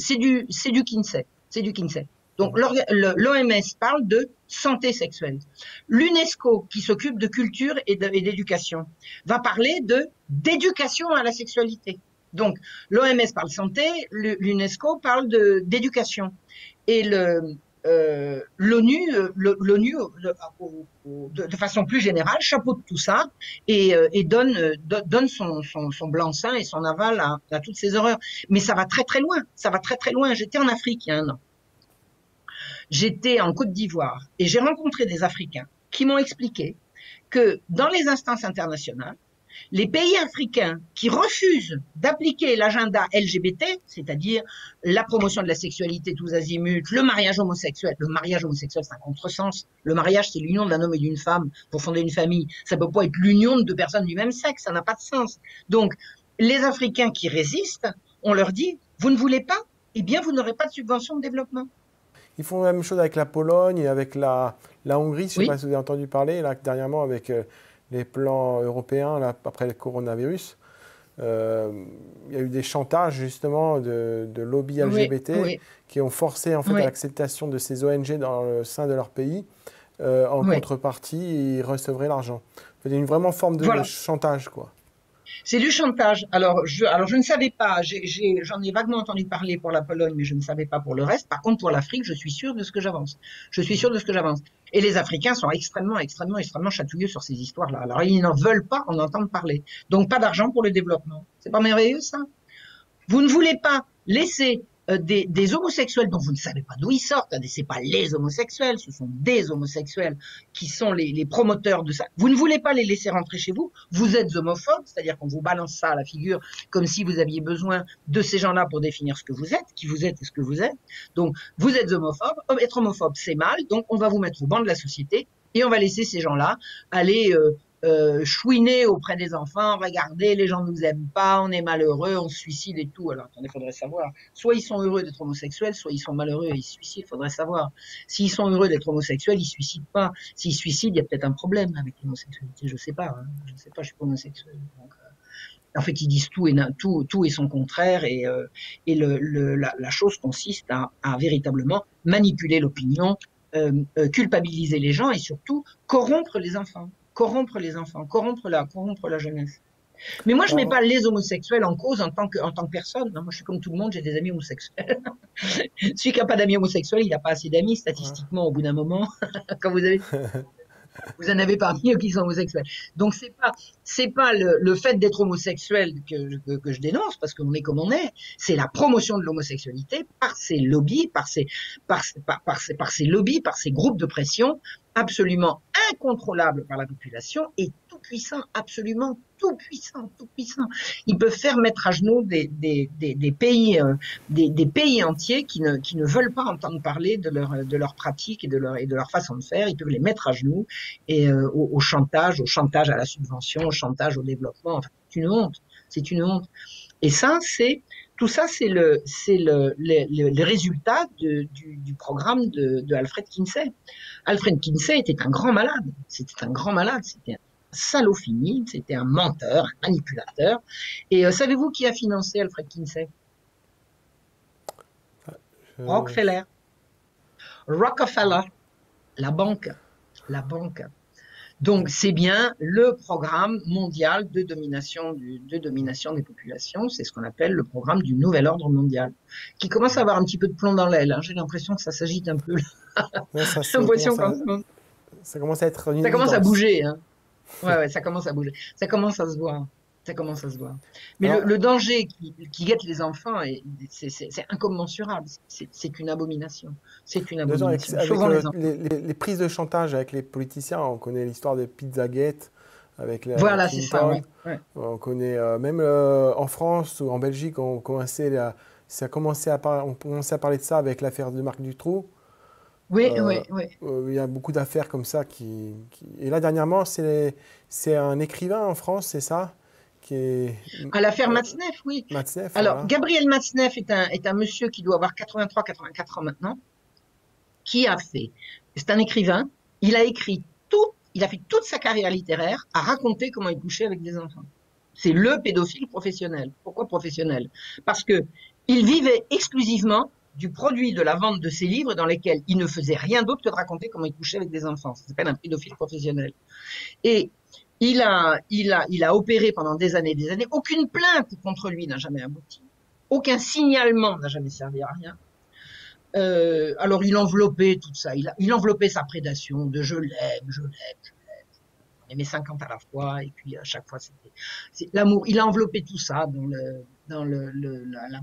Kinsey. C'est du Kinsey. Donc, l'OMS parle de santé sexuelle. L'UNESCO, qui s'occupe de culture et d'éducation, va parler d'éducation à la sexualité. Donc, l'OMS parle santé, l'UNESCO parle d'éducation. Et l'ONU, de façon plus générale, chapeaute tout ça et donne son blanc-seing et son aval à toutes ces horreurs. Mais ça va très très loin. Ça va très très loin. J'étais en Afrique il y a un an. J'étais en Côte d'Ivoire et j'ai rencontré des Africains qui m'ont expliqué que dans les instances internationales, les pays africains qui refusent d'appliquer l'agenda LGBT, c'est-à-dire la promotion de la sexualité tous azimuts, le mariage homosexuel, c'est un contresens. Le mariage, c'est l'union d'un homme et d'une femme pour fonder une famille. Ça peut pas être l'union de deux personnes du même sexe, ça n'a pas de sens. Donc, les Africains qui résistent, on leur dit, vous ne voulez pas? Eh bien, vous n'aurez pas de subvention de développement. Ils font la même chose avec la Pologne et avec la Hongrie, je ne sais pas si vous avez entendu parler, là, dernièrement, avec les plans européens, là, après le coronavirus. Il y a eu des chantages, justement, de lobbies LGBT qui ont forcé, en fait, à l'acceptation de ces ONG dans le sein de leur pays. En contrepartie, ils recevraient l'argent. C'est une vraiment forme de chantage, quoi. C'est du chantage. Alors, je ne savais pas. J'en ai vaguement entendu parler pour la Pologne, mais je ne savais pas pour le reste. Par contre, pour l'Afrique, je suis sûr de ce que j'avance. Je suis sûr de ce que j'avance. Et les Africains sont extrêmement chatouilleux sur ces histoires-là. Alors, ils n'en veulent pas en entendre parler. Donc, pas d'argent pour le développement. C'est pas merveilleux, ça? Vous ne voulez pas laisser des homosexuels dont vous ne savez pas d'où ils sortent. C'est pas les homosexuels, ce sont des homosexuels qui sont les promoteurs de ça. Vous ne voulez pas les laisser rentrer chez vous. Vous êtes homophobe, c'est-à-dire qu'on vous balance ça à la figure comme si vous aviez besoin de ces gens-là pour définir ce que vous êtes, qui vous êtes et ce que vous êtes. Donc, vous êtes homophobe. Être homophobe, c'est mal. Donc, on va vous mettre au banc de la société et on va laisser ces gens-là aller chouiner auprès des enfants, regardez, les gens ne nous aiment pas, on est malheureux, on se suicide et tout. Alors, attendez, il faudrait savoir. Soit ils sont heureux d'être homosexuels, soit ils sont malheureux et ils se suicident, il faudrait savoir. S'ils sont heureux d'être homosexuels, ils ne se suicident pas. S'ils se suicident, il y a peut-être un problème avec l'homosexualité, je ne sais pas. Hein. Je ne sais pas, je suis pas homosexuel. Donc, en fait, ils disent tout et son contraire et la chose consiste à véritablement manipuler l'opinion, culpabiliser les gens et surtout corrompre les enfants. Corrompre la jeunesse. Mais moi, je ne mets pas les homosexuels en cause en tant que personne. Moi, je suis comme tout le monde, j'ai des amis homosexuels. Celui qui n'a pas d'amis homosexuels, il n'a pas assez d'amis statistiquement au bout d'un moment. Quand vous en avez parmi eux qui sont homosexuels. Donc, c'est pas le fait d'être homosexuel que je dénonce, parce qu'on est comme on est. C'est la promotion de l'homosexualité par ces lobbies, par ces lobbies, par ces groupes de pression absolument incontrôlables par la population et tout puissants, absolument tout puissants. Ils peuvent faire mettre à genoux des pays entiers qui ne veulent pas entendre parler de leur pratique et de leur façon de faire. Ils peuvent les mettre à genoux et au chantage à la subvention, au chantage au développement. Enfin, c'est une honte. Et ça, tout ça, c'est le résultat du programme de Alfred Kinsey. Alfred Kinsey était un grand malade. C'était un salaud fini, c'était un menteur, un manipulateur. Et savez-vous qui a financé Alfred Kinsey? Rockefeller, la banque. Donc, c'est bien le programme mondial de domination des populations. C'est ce qu'on appelle le programme du nouvel ordre mondial, qui commence à avoir un petit peu de plomb dans l'aile. Hein. J'ai l'impression que ça s'agite un peu. Ça commence à être ça commence à bouger. Hein. Ouais, ça commence à bouger. Ça commence à se voir. Mais alors, le danger qui guette les enfants, c'est incommensurable. C'est une abomination. Avec les prises de chantage avec les politiciens, on connaît l'histoire de Pizzagate avec la voilà, c'est ça. Ouais. On connaît même en France ou en Belgique, on commençait à parler de ça avec l'affaire de Marc Dutroux. Oui. Il y a beaucoup d'affaires comme ça Et là, dernièrement, c'est un écrivain en France, c'est ça? À l'affaire Matzneff, oui. Alors, voilà. Gabriel Matzneff est un monsieur qui doit avoir 83-84 ans maintenant, c'est un écrivain, il a fait toute sa carrière littéraire à raconter comment il couchait avec des enfants. C'est le pédophile professionnel. Pourquoi professionnel? Parce que il vivait exclusivement du produit de la vente de ses livres dans lesquels il ne faisait rien d'autre que de raconter comment il couchait avec des enfants. Ça s'appelle un pédophile professionnel. Et il a opéré pendant des années et des années. Aucune plainte contre lui n'a jamais abouti. Aucun signalement n'a jamais servi à rien. Alors il enveloppait tout ça. Il enveloppait sa prédation de je l'aime, je l'aime. On aimait 50 à la fois, et puis à chaque fois, c'est l'amour. Il a enveloppé tout ça la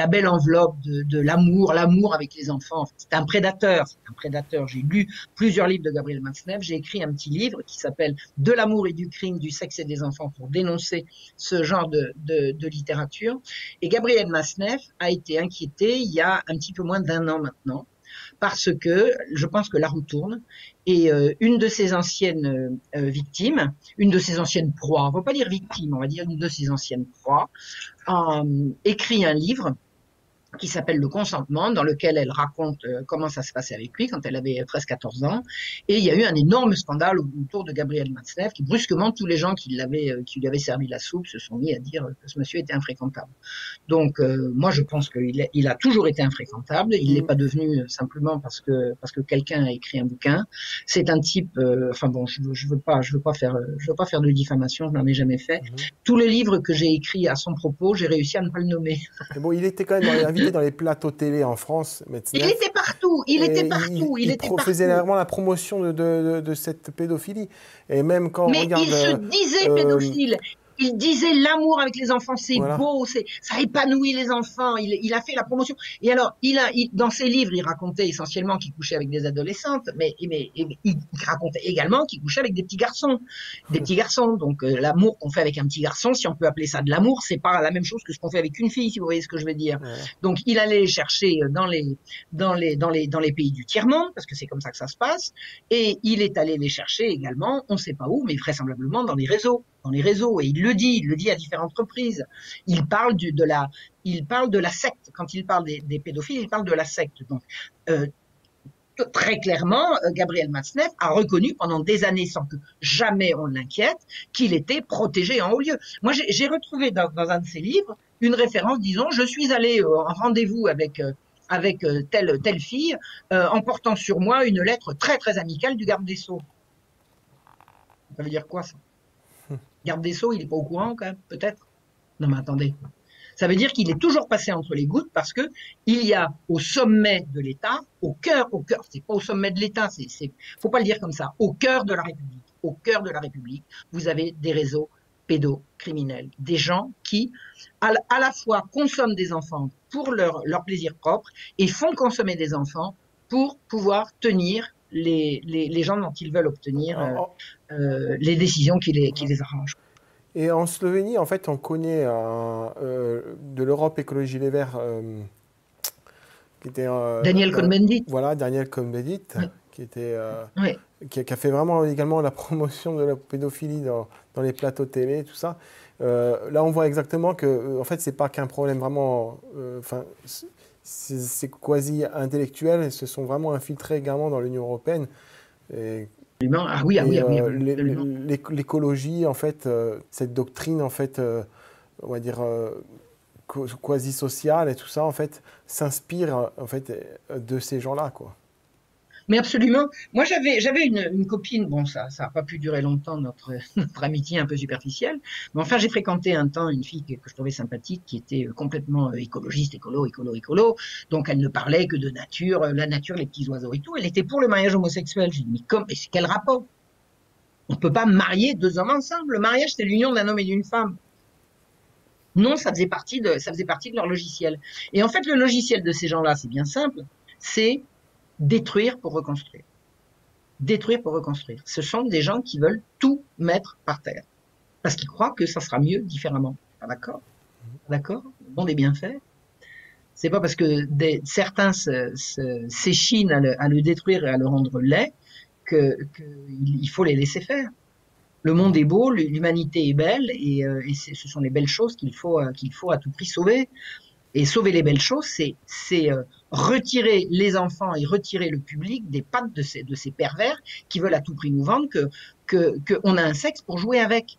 belle enveloppe de l'amour, l'amour avec les enfants. C'est un prédateur, c'est un prédateur. J'ai lu plusieurs livres de Gabriel Matzneff. J'ai écrit un petit livre qui s'appelle De l'amour et du crime, du sexe et des enfants pour dénoncer ce genre de littérature. Et Gabriel Matzneff a été inquiété il y a un petit peu moins d'1 an maintenant, parce que je pense que la roue tourne et une de ses anciennes victimes, une de ses anciennes proies, on ne va pas dire victime, on va dire une de ses anciennes proies, a écrit un livre qui s'appelle Le consentement, dans lequel elle raconte comment ça se passait avec lui quand elle avait 13-14 ans. Et il y a eu un énorme scandale autour de Gabriel Matzneff, qui brusquement, tous les gens qui lui avaient servi la soupe se sont mis à dire que ce monsieur était infréquentable. Donc, moi, je pense qu'il a toujours été infréquentable. Il n'est pas devenu simplement parce que quelqu'un a écrit un bouquin. C'est un type, enfin bon, je veux pas faire de diffamation, je n'en ai jamais fait. Tous les livres que j'ai écrits à son propos, j'ai réussi à ne pas le nommer. Mais bon, il était quand même invité dans les plateaux télé en France. Il était partout, il faisait vraiment la promotion de cette pédophilie. Et même quand on regarde... il se disait pédophile. Il disait l'amour avec les enfants, c'est beau, ça épanouit les enfants. Il a fait la promotion. Et alors, dans ses livres, il racontait essentiellement qu'il couchait avec des adolescentes, mais il racontait également qu'il couchait avec des petits garçons. Donc, l'amour qu'on fait avec un petit garçon, si on peut appeler ça de l'amour, c'est pas la même chose que ce qu'on fait avec une fille, si vous voyez ce que je veux dire. Ouais. Donc, il allait chercher dans les pays du tiers-monde, parce que c'est comme ça que ça se passe, et il est allé les chercher également, on ne sait pas où, mais vraisemblablement dans les réseaux. Et il le dit à différentes reprises. Il parle de la secte. Quand il parle des pédophiles, il parle de la secte. Donc, très clairement, Gabriel Matzneff a reconnu pendant des années, sans que jamais on l'inquiète, qu'il était protégé en haut lieu. Moi, j'ai retrouvé dans un de ses livres une référence disant, je suis allé en rendez-vous avec telle fille, en portant sur moi une lettre très très amicale du garde des Sceaux. Ça veut dire quoi, ça? Garde des Sceaux, il n'est pas au courant quand même, peut-être? Non mais attendez. Ça veut dire qu'il est toujours passé entre les gouttes parce que il y a au sommet de l'État, au cœur, c'est pas au sommet de l'État, faut pas le dire comme ça, au cœur de la République, vous avez des réseaux pédocriminels, des gens qui, à la fois consomment des enfants pour leur plaisir propre et font consommer des enfants pour pouvoir tenir les gens dont ils veulent obtenir les décisions qui les arrangent. Et en Slovénie, en fait, on connaît de l'Europe Écologie Les Verts, qui était... Daniel Cohn-Bendit. Voilà, Daniel Cohn-Bendit, qui a fait vraiment également la promotion de la pédophilie dans les plateaux télé, tout ça. Là, on voit exactement que, en fait, c'est pas qu'un problème vraiment... c'est quasi intellectuel, et se sont vraiment infiltrés également dans l'Union européenne. L'écologie, en fait, cette doctrine, en fait, on va dire quasi sociale et tout ça, en fait, s'inspire en fait de ces gens-là, quoi. Mais absolument. Moi, j'avais une copine. Bon, ça a pas pu durer longtemps notre amitié un peu superficielle. Mais enfin, j'ai fréquenté un temps une fille que je trouvais sympathique, qui était complètement écologiste, écolo. Donc, elle ne parlait que de nature, la nature, les petits oiseaux et tout. Elle était pour le mariage homosexuel. J'ai dit, mais c'est quel rapport? On peut pas marier 2 hommes ensemble. Le mariage, c'est l'union d'un homme et d'une femme. Non, ça faisait partie de leur logiciel. Et en fait, le logiciel de ces gens-là, c'est bien simple. C'est détruire pour reconstruire. Détruire pour reconstruire. Ce sont des gens qui veulent tout mettre par terre. Parce qu'ils croient que ça sera mieux différemment. Pas d'accord? D'accord? Le monde est bien fait. C'est pas parce que certains s'échinent à le détruire et à le rendre laid qu'il faut les laisser faire. Le monde est beau, l'humanité est belle, et ce sont les belles choses qu'il faut à tout prix sauver. Et sauver les belles choses, c'est retirer les enfants et retirer le public des pattes de ces pervers qui veulent à tout prix nous vendre qu'on a un sexe pour jouer avec.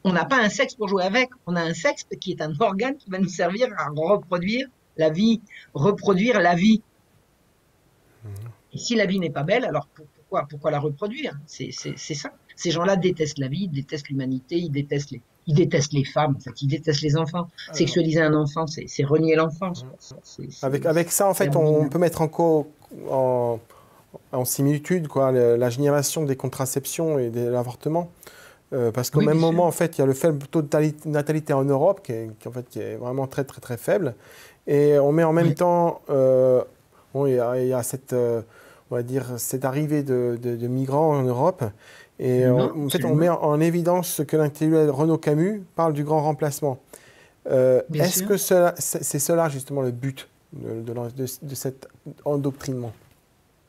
On n'a pas un sexe pour jouer avec, on a un sexe qui est un organe qui va nous servir à reproduire la vie, reproduire la vie. Et si la vie n'est pas belle, alors pourquoi la reproduire? C'est ça. Ces gens-là détestent la vie, ils détestent l'humanité, ils détestent les femmes, en fait, ils détestent les enfants. Sexualiser un enfant, c'est renier l'enfance. Avec ça, en fait, on peut mettre en similitude quoi, la génération des contraceptions et de l'avortement. Parce qu'au même moment, en fait, il y a le faible taux de natalité en Europe qui est vraiment très, très, très faible. Et on met en même temps, il y a cette, on va dire, cette arrivée de migrants en Europe. Et en fait, on met en évidence ce que l'intellectuel Renaud Camus parle du grand remplacement. Est-ce que c'est cela, justement, le but de cet endoctrinement?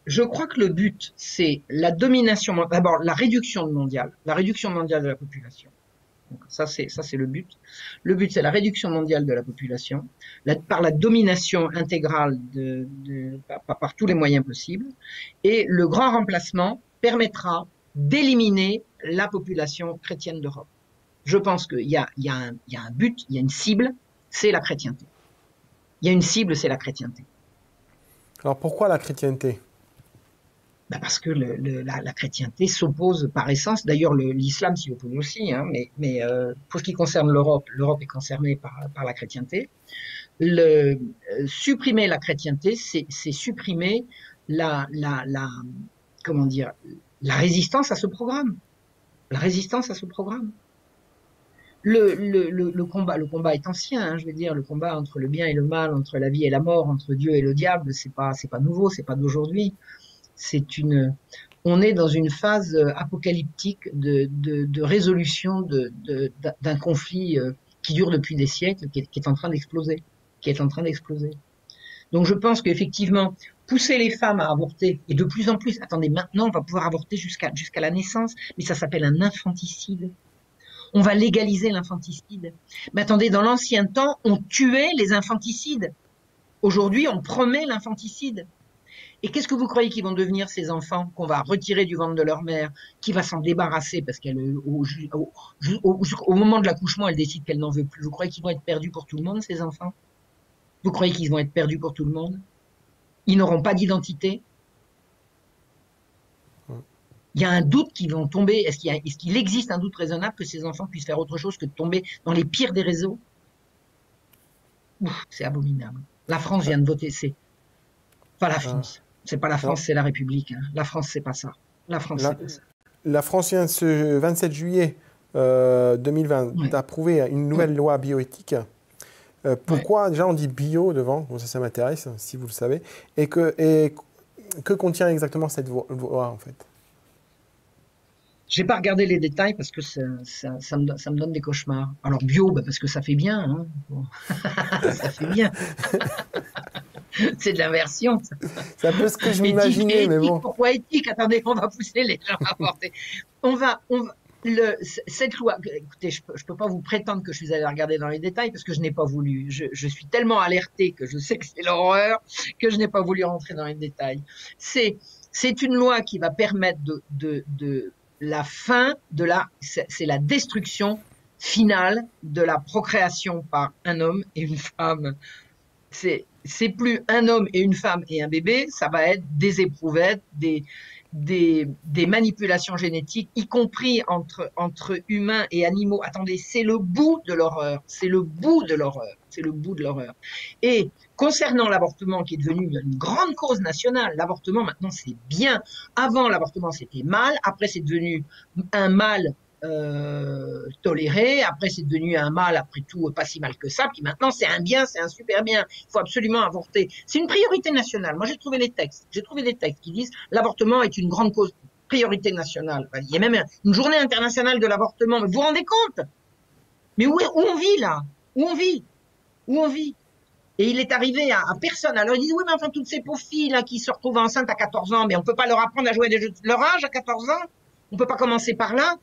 Je crois que le but, c'est la domination, d'abord la réduction mondiale de la population. Donc ça c'est le but. Le but, c'est la réduction mondiale de la population par la domination intégrale par tous les moyens possibles. Et le grand remplacement permettra d'éliminer la population chrétienne d'Europe. Je pense qu'il y a un but, il y a une cible, c'est la chrétienté. Il y a une cible, c'est la chrétienté. Alors pourquoi la chrétienté? Parce que la chrétienté s'oppose par essence, d'ailleurs l'islam s'y oppose aussi, hein, mais pour ce qui concerne l'Europe est concernée par la chrétienté. Supprimer la chrétienté, c'est supprimer comment dire, la résistance à ce programme. La résistance à ce programme. Le combat est ancien, hein, je veux dire, le combat entre le bien et le mal, entre la vie et la mort, entre Dieu et le diable, c'est pas nouveau, c'est pas d'aujourd'hui. On est dans une phase apocalyptique de résolution d'un conflit qui dure depuis des siècles, qui est en train d'exploser, Donc je pense qu'effectivement, pousser les femmes à avorter, et de plus en plus, attendez, maintenant on va pouvoir avorter jusqu'à la naissance, mais ça s'appelle un infanticide. On va légaliser l'infanticide. Mais attendez, dans l'ancien temps, on tuait les infanticides. Aujourd'hui, on promet l'infanticide. Et qu'est-ce que vous croyez qu'ils vont devenir, ces enfants qu'on va retirer du ventre de leur mère, qui va s'en débarrasser parce qu'au moment de l'accouchement, elle décide qu'elle n'en veut plus. Vous croyez qu'ils vont être perdus pour tout le monde, ces enfants? Vous croyez qu'ils vont être perdus pour tout le monde? Ils n'auront pas d'identité? Il y a un doute qu'ils vont tomber. Est-ce qu'il existe un doute raisonnable que ces enfants puissent faire autre chose que de tomber dans les pires des réseaux? C'est abominable. La France vient de voter, c'est pas la France. C'est pas la France, c'est la République. Hein. La France, c'est pas ça. La France, c'est pas ça. La France vient ce 27 juillet 2020 d'approuver une nouvelle loi bioéthique. Pourquoi déjà on dit bio devant? Bon, ça m'intéresse, si vous le savez. Et que contient exactement cette loi, en fait? J'ai pas regardé les détails parce que ça me donne des cauchemars. Alors bio, parce que ça fait bien. Hein. Bon. Ça fait bien. C'est de l'inversion. C'est un peu ce que je m'imaginais, mais bon. Pourquoi éthique? Attendez, on va pousser les gens à avorter. Cette loi, écoutez, je peux pas vous prétendre que je suis allé regarder dans les détails parce que je n'ai pas voulu. Je suis tellement alertée que je sais que c'est l'horreur que je n'ai pas voulu rentrer dans les détails. C'est une loi qui va permettre la fin c'est la destruction finale de la procréation par un homme et une femme. C'est plus un homme et une femme et un bébé, ça va être des éprouvettes, des manipulations génétiques, y compris entre humains et animaux. Attendez, c'est le bout de l'horreur. C'est le bout de l'horreur. C'est le bout de l'horreur. Et concernant l'avortement, qui est devenu une grande cause nationale, l'avortement maintenant c'est bien. Avant l'avortement c'était mal, après c'est devenu un mal toléré, après c'est devenu un mal, après tout pas si mal que ça, puis maintenant c'est un bien, c'est un super bien, il faut absolument avorter. C'est une priorité nationale. Moi j'ai trouvé des textes qui disent l'avortement est une grande cause, priorité nationale. Il y a même une journée internationale de l'avortement, mais vous vous rendez compte? Mais où on vit là? Où on vit? Et il est arrivé à personne. Alors ils disent oui mais enfin toutes ces pauvres filles là qui se retrouvent enceintes à 14 ans, mais on peut pas leur apprendre à jouer à des jeux de leur âge à 14 ans? On peut pas commencer par là?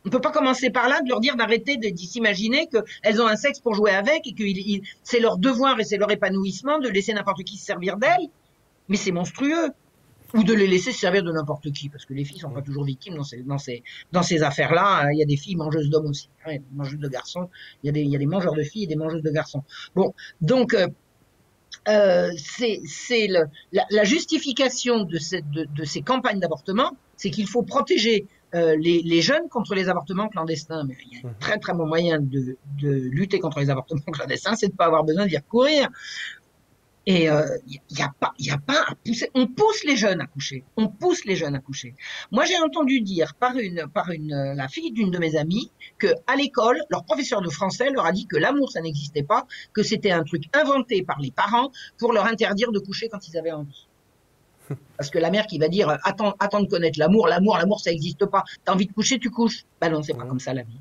On ne peut pas commencer par là de leur dire d'arrêter de s'imaginer qu'elles ont un sexe pour jouer avec et que c'est leur devoir et c'est leur épanouissement de laisser n'importe qui se servir d'elles. Mais c'est monstrueux. ou de les laisser servir de n'importe qui, parce que les filles sont pas toujours victimes dans ces affaires-là. Il y a des filles mangeuses d'hommes aussi, hein, mangeuses de garçons. Il y a des mangeurs de filles et des mangeuses de garçons. Bon, donc c'est la justification de ces campagnes d'avortement, c'est qu'il faut protéger les jeunes contre les avortements clandestins. Mais il y a un très très bon moyen de lutter contre les avortements clandestins, c'est de ne pas avoir besoin d'y recourir. Et il y a pas à pousser. On pousse les jeunes à coucher. On pousse les jeunes à coucher. Moi, j'ai entendu dire par la fille d'une de mes amies que à l'école, leur professeur de français leur a dit que l'amour ça n'existait pas, que c'était un truc inventé par les parents pour leur interdire de coucher quand ils avaient envie. Parce que la mère qui va dire attends de connaître l'amour ça n'existe pas. T'as envie de coucher, tu couches. Ben non, c'est pas comme ça la vie.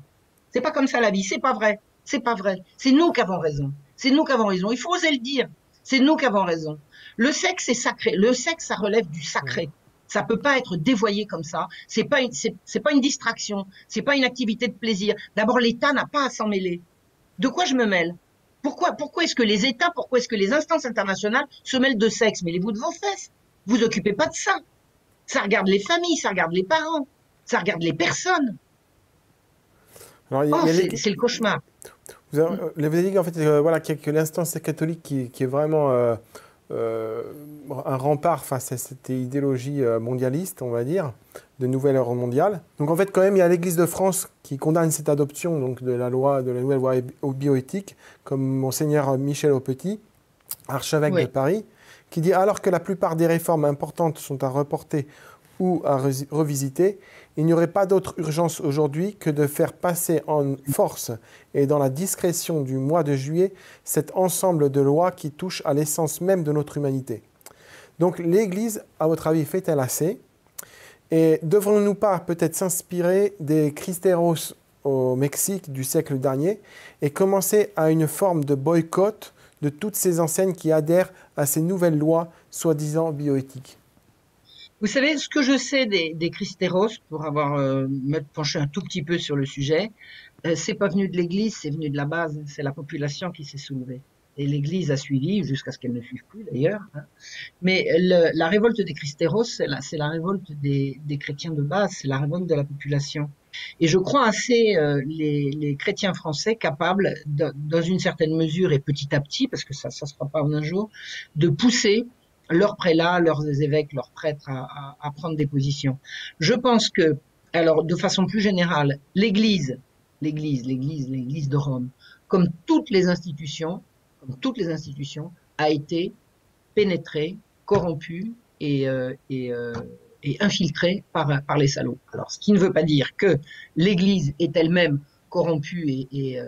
C'est pas comme ça la vie. C'est pas vrai. C'est pas vrai. C'est nous qui avons raison. C'est nous qui avons raison. Il faut oser le dire. C'est nous qui avons raison. Le sexe est sacré. Le sexe, ça relève du sacré. Ça peut pas être dévoyé comme ça. C'est pas une distraction. C'est pas une activité de plaisir. D'abord, l'État n'a pas à s'en mêler. De quoi je me mêle? Pourquoi est-ce que les États, pourquoi est-ce que les instances internationales se mêlent de sexe? Mêlez-vous de vos fesses. Vous occupez pas de ça. Ça regarde les familles, ça regarde les parents, ça regarde les personnes. C'est le cauchemar. Vous avez dit en fait, voilà, que l'instance catholique qui est vraiment un rempart face à cette idéologie mondialiste, on va dire, de nouvelle ordre mondiale. Donc en fait, quand même, il y a l'Église de France qui condamne cette adoption donc, de la nouvelle loi bioéthique, comme Monseigneur Michel Aupetit, archevêque de Paris, qui dit alors que la plupart des réformes importantes sont à reporter ou à revisiter, il n'y aurait pas d'autre urgence aujourd'hui que de faire passer en force et dans la discrétion du mois de juillet cet ensemble de lois qui touchent à l'essence même de notre humanité. Donc l'Église, à votre avis, fait-elle assez? Et devrons-nous pas peut-être s'inspirer des Cristeros au Mexique du siècle dernier et commencer à une forme de boycott de toutes ces enseignes qui adhèrent à ces nouvelles lois soi-disant bioéthiques? Vous savez, ce que je sais des Cristeros, pour avoir me penché un tout petit peu sur le sujet, c'est pas venu de l'Église, c'est venu de la base, c'est la population qui s'est soulevée. Et l'Église a suivi, jusqu'à ce qu'elle ne suive plus d'ailleurs. Hein. Mais la révolte des Cristeros, c'est la révolte des chrétiens de base, c'est la révolte de la population. Et je crois assez les chrétiens français capables, dans une certaine mesure et petit à petit, parce que ça se fera pas en un jour, de pousser leurs prélats, leurs évêques, leurs prêtres à prendre des positions. Je pense que, alors de façon plus générale, l'Église de Rome, comme toutes les institutions, a été pénétrée, corrompue et infiltrée par les salauds. Alors, ce qui ne veut pas dire que l'Église est elle-même corrompue et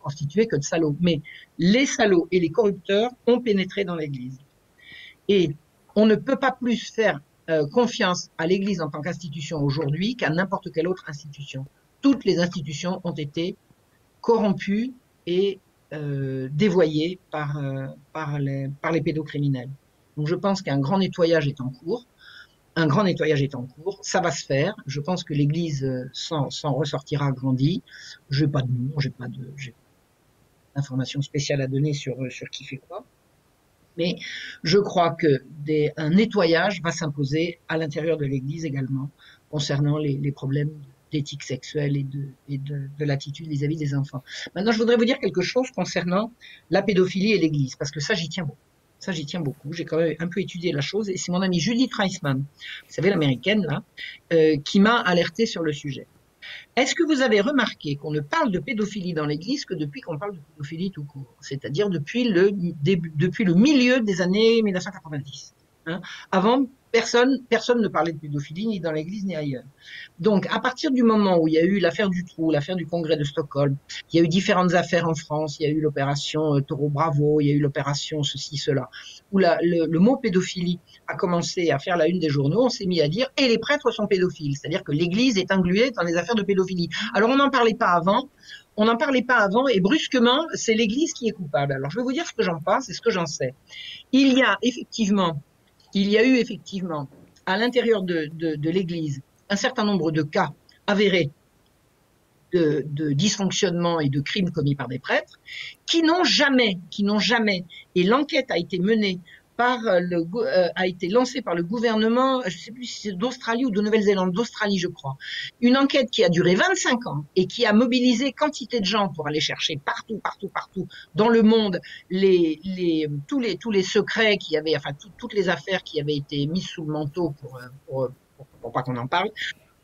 constituée que de salauds, mais les salauds et les corrupteurs ont pénétré dans l'Église. Et on ne peut pas plus faire confiance à l'Église en tant qu'institution aujourd'hui qu'à n'importe quelle autre institution. Toutes les institutions ont été corrompues et dévoyées par les pédocriminels. Donc je pense qu'un grand nettoyage est en cours. Ça va se faire. Je pense que l'Église s'en ressortira grandie. Je n'ai pas de nom, j'ai pas d'informations spéciales à donner sur qui fait quoi. Mais je crois que un nettoyage va s'imposer à l'intérieur de l'Église également, concernant les problèmes d'éthique sexuelle et de l'attitude vis-à-vis des enfants. Maintenant, je voudrais vous dire quelque chose concernant la pédophilie et l'Église, parce que ça, j'y tiens beaucoup. J'ai quand même un peu étudié la chose, et c'est mon amie Judith Reisman, vous savez, l'américaine, là, qui m'a alerté sur le sujet. Est-ce que vous avez remarqué qu'on ne parle de pédophilie dans l'Église que depuis qu'on parle de pédophilie tout court, c'est-à-dire depuis le milieu des années 1990, hein. Avant, personne ne parlait de pédophilie ni dans l'Église ni ailleurs. Donc, à partir du moment où il y a eu l'affaire du trou, l'affaire du Congrès de Stockholm, il y a eu différentes affaires en France, il y a eu l'opération Taureau Bravo, il y a eu l'opération ceci, cela, où le mot pédophilie a commencé à faire la une des journaux, on s'est mis à dire « et les prêtres sont pédophiles », c'est-à-dire que l'Église est engluée dans les affaires de pédophilie. Alors, on n'en parlait pas avant, et brusquement, c'est l'Église qui est coupable. Alors, je vais vous dire ce que j'en pense et ce que j'en sais. Il y a eu effectivement à l'intérieur de l'Église un certain nombre de cas avérés de dysfonctionnement et de crimes commis par des prêtres qui n'ont jamais, et l'enquête a été menée a été lancée par le gouvernement, je ne sais plus si c'est d'Australie ou de Nouvelle-Zélande, d'Australie je crois. Une enquête qui a duré 25 ans et qui a mobilisé quantité de gens pour aller chercher partout dans le monde tous les secrets qui avaient, enfin toutes les affaires qui avaient été mises sous le manteau pour pas qu'on en parle.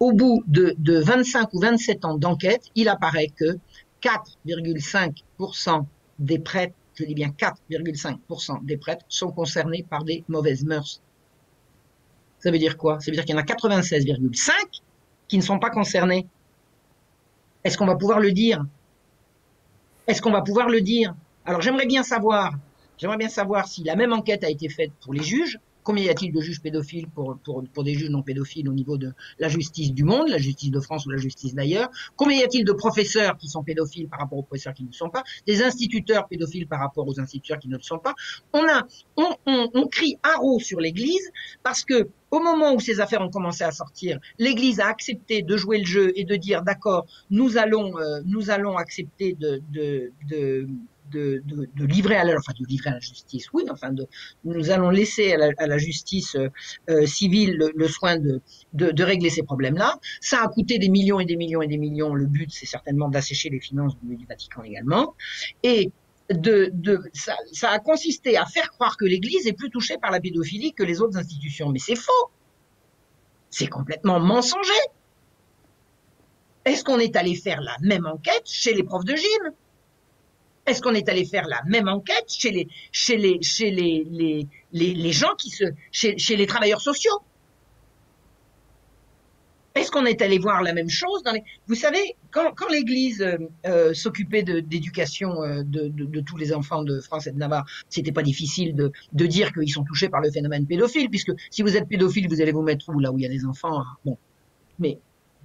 Au bout de 25 ou 27 ans d'enquête, il apparaît que 4,5% des prêtres, je dis bien 4,5% des prêtres sont concernés par des mauvaises mœurs. Ça veut dire quoi? Ça veut dire qu'il y en a 96,5 qui ne sont pas concernés. Est-ce qu'on va pouvoir le dire? Est-ce qu'on va pouvoir le dire? Alors j'aimerais bien savoir si la même enquête a été faite pour les juges. Combien y a-t-il de juges pédophiles pour des juges non pédophiles au niveau de la justice du monde, la justice de France ou la justice d'ailleurs? Combien y a-t-il de professeurs qui sont pédophiles par rapport aux professeurs qui ne le sont pas? Des instituteurs pédophiles par rapport aux instituteurs qui ne le sont pas? On crie haro sur l'Église parce que au moment où ces affaires ont commencé à sortir, l'Église a accepté de jouer le jeu et de dire d'accord, nous allons accepter de livrer à la justice, oui, enfin nous allons laisser à la justice civile le soin de régler ces problèmes-là. Ça a coûté des millions et des millions et des millions. Le but, c'est certainement d'assécher les finances du Vatican également. Et ça a consisté à faire croire que l'Église est plus touchée par la pédophilie que les autres institutions. Mais c'est faux. C'est complètement mensonger. Est-ce qu'on est allé faire la même enquête chez les profs de gym? Est-ce qu'on est allé faire la même enquête chez les gens chez les travailleurs sociaux? Est-ce qu'on est allé voir la même chose vous savez, quand l'Église s'occupait d'éducation de tous les enfants de France et de Navarre, c'était pas difficile de dire qu'ils sont touchés par le phénomène pédophile, puisque si vous êtes pédophile, vous allez vous mettre où? Là où il y a des enfants. Bon, mais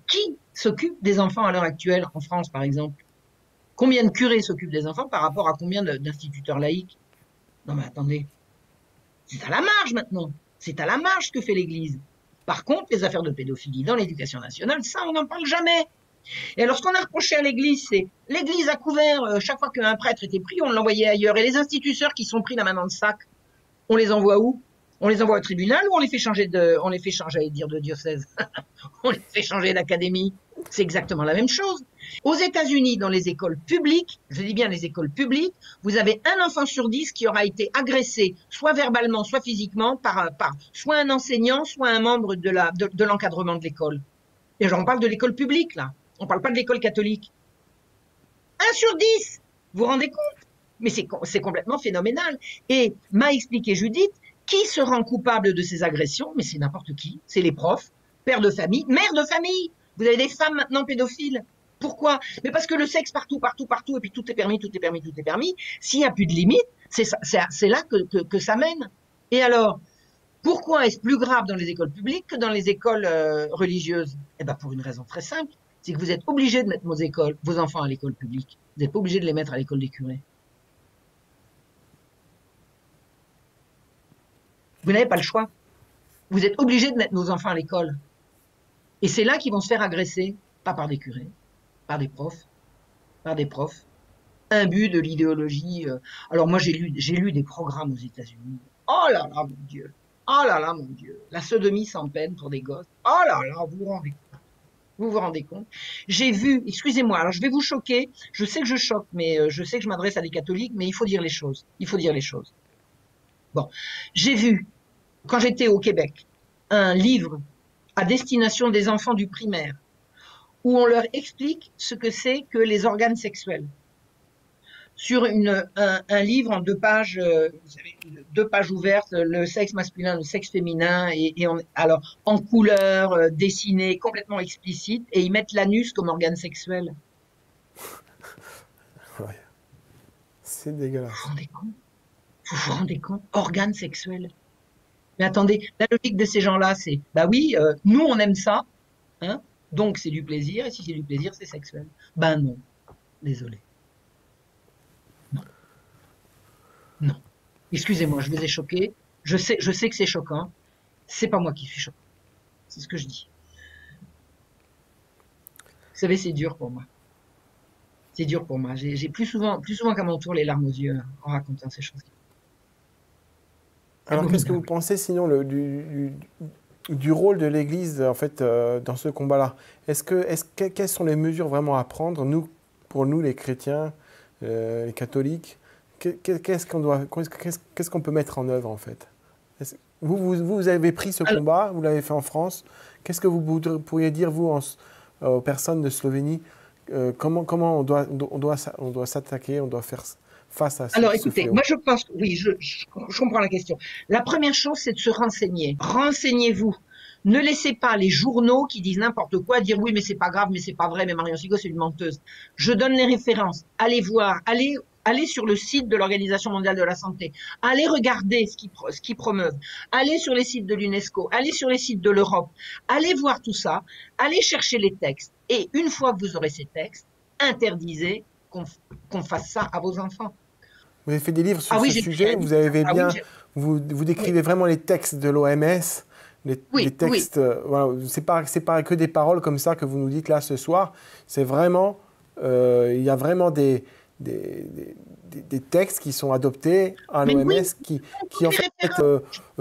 qui s'occupe des enfants à l'heure actuelle en France, par exemple? Combien de curés s'occupent des enfants par rapport à combien d'instituteurs laïcs? Non mais attendez, c'est à la marge maintenant. C'est à la marge ce que fait l'Église. Par contre, les affaires de pédophilie dans l'éducation nationale, ça, on n'en parle jamais. Et alors, ce qu'on a reproché à l'Église, c'est l'Église a couvert, chaque fois qu'un prêtre était pris, on l'envoyait ailleurs. Et les instituteurs qui sont pris la main dans le sac, on les envoie où? On les envoie au tribunal ou on les fait changer de diocèse? On les fait changer d'académie. C'est exactement la même chose. Aux États-Unis, dans les écoles publiques, je dis bien les écoles publiques, vous avez un enfant sur 10 qui aura été agressé, soit verbalement, soit physiquement, par soit un enseignant, soit un membre de l'encadrement de l'école. Et on parle de l'école publique, là. On ne parle pas de l'école catholique. 1 sur 10, vous vous rendez compte? Mais c'est complètement phénoménal. Et m'a expliqué Judith, qui se rend coupable de ces agressions? Mais c'est n'importe qui. C'est les profs, pères de famille, mères de famille. Vous avez des femmes maintenant pédophiles. Pourquoi? Mais parce que le sexe partout, et puis tout est permis. S'il n'y a plus de limite, c'est là que ça mène. Et alors, pourquoi est-ce plus grave dans les écoles publiques que dans les écoles religieuses? Eh bien, pour une raison très simple, c'est que vous êtes obligé de mettre vos enfants à l'école publique. Vous n'êtes pas obligé de les mettre à l'école des curés. Vous n'avez pas le choix. Vous êtes obligé de mettre nos enfants à l'école. Et c'est là qu'ils vont se faire agresser, pas par des curés, par des profs, imbus de l'idéologie. Alors moi, j'ai lu des programmes aux États-Unis. Oh là là, mon Dieu. Oh là là, mon Dieu. La sodomie sans peine pour des gosses. Oh là là, vous vous rendez compte? J'ai vu, excusez-moi, alors je vais vous choquer. Je sais que je choque, mais je sais que je m'adresse à des catholiques, mais il faut dire les choses. Bon, j'ai vu, quand j'étais au Québec, un livre à destination des enfants du primaire, où on leur explique ce que c'est que les organes sexuels. Sur un livre en 2 pages, vous savez, 2 pages ouvertes, le sexe masculin, le sexe féminin, alors en couleur, dessiné, complètement explicite, et ils mettent l'anus comme organe sexuel. Ouais. C'est dégueulasse. Vous vous rendez compte? Organe sexuel. Mais attendez, la logique de ces gens-là, c'est, bah oui, nous on aime ça, hein, donc c'est du plaisir, et si c'est du plaisir, c'est sexuel. Ben non, désolé. Non. Excusez-moi, je vous ai choqué. Je sais que c'est choquant. C'est pas moi qui suis choqué. C'est ce que je dis. Vous savez, c'est dur pour moi. C'est dur pour moi. J'ai plus souvent qu'à mon tour les larmes aux yeux en racontant ces choses. Alors, qu'est-ce que vous pensez sinon du rôle de l'Église en fait dans ce combat-là? Quelles sont les mesures vraiment à prendre pour nous les chrétiens, les catholiques? Qu'est-ce qu'on peut mettre en œuvre en fait? Vous avez pris ce combat, vous l'avez fait en France. Qu'est-ce que vous pourriez dire vous aux personnes de Slovénie? Comment on doit s'attaquer, on doit faire face à Alors, ce écoutez, fléau? moi je pense que oui, je comprends la question. La première chose, c'est de se renseigner. Renseignez-vous. Ne laissez pas les journaux qui disent n'importe quoi dire oui, mais c'est pas grave, mais c'est pas vrai, mais Marion Sigaud, c'est une menteuse. Je donne les références. Allez voir, allez sur le site de l'Organisation mondiale de la santé. Allez regarder ce qu'ils promeuvent. Allez sur les sites de l'UNESCO. Allez sur les sites de l'Europe. Allez voir tout ça. Allez chercher les textes. Et une fois que vous aurez ces textes, interdisez qu'on fasse ça à vos enfants. Vous avez fait des livres sur oui, ce sujet, vous avez bien, vous décrivez vraiment les textes de l'OMS, les textes, voilà, c'est pas que des paroles comme ça que vous nous dites là ce soir, c'est vraiment, il y a vraiment des textes qui sont adoptés à l'OMS qui en fait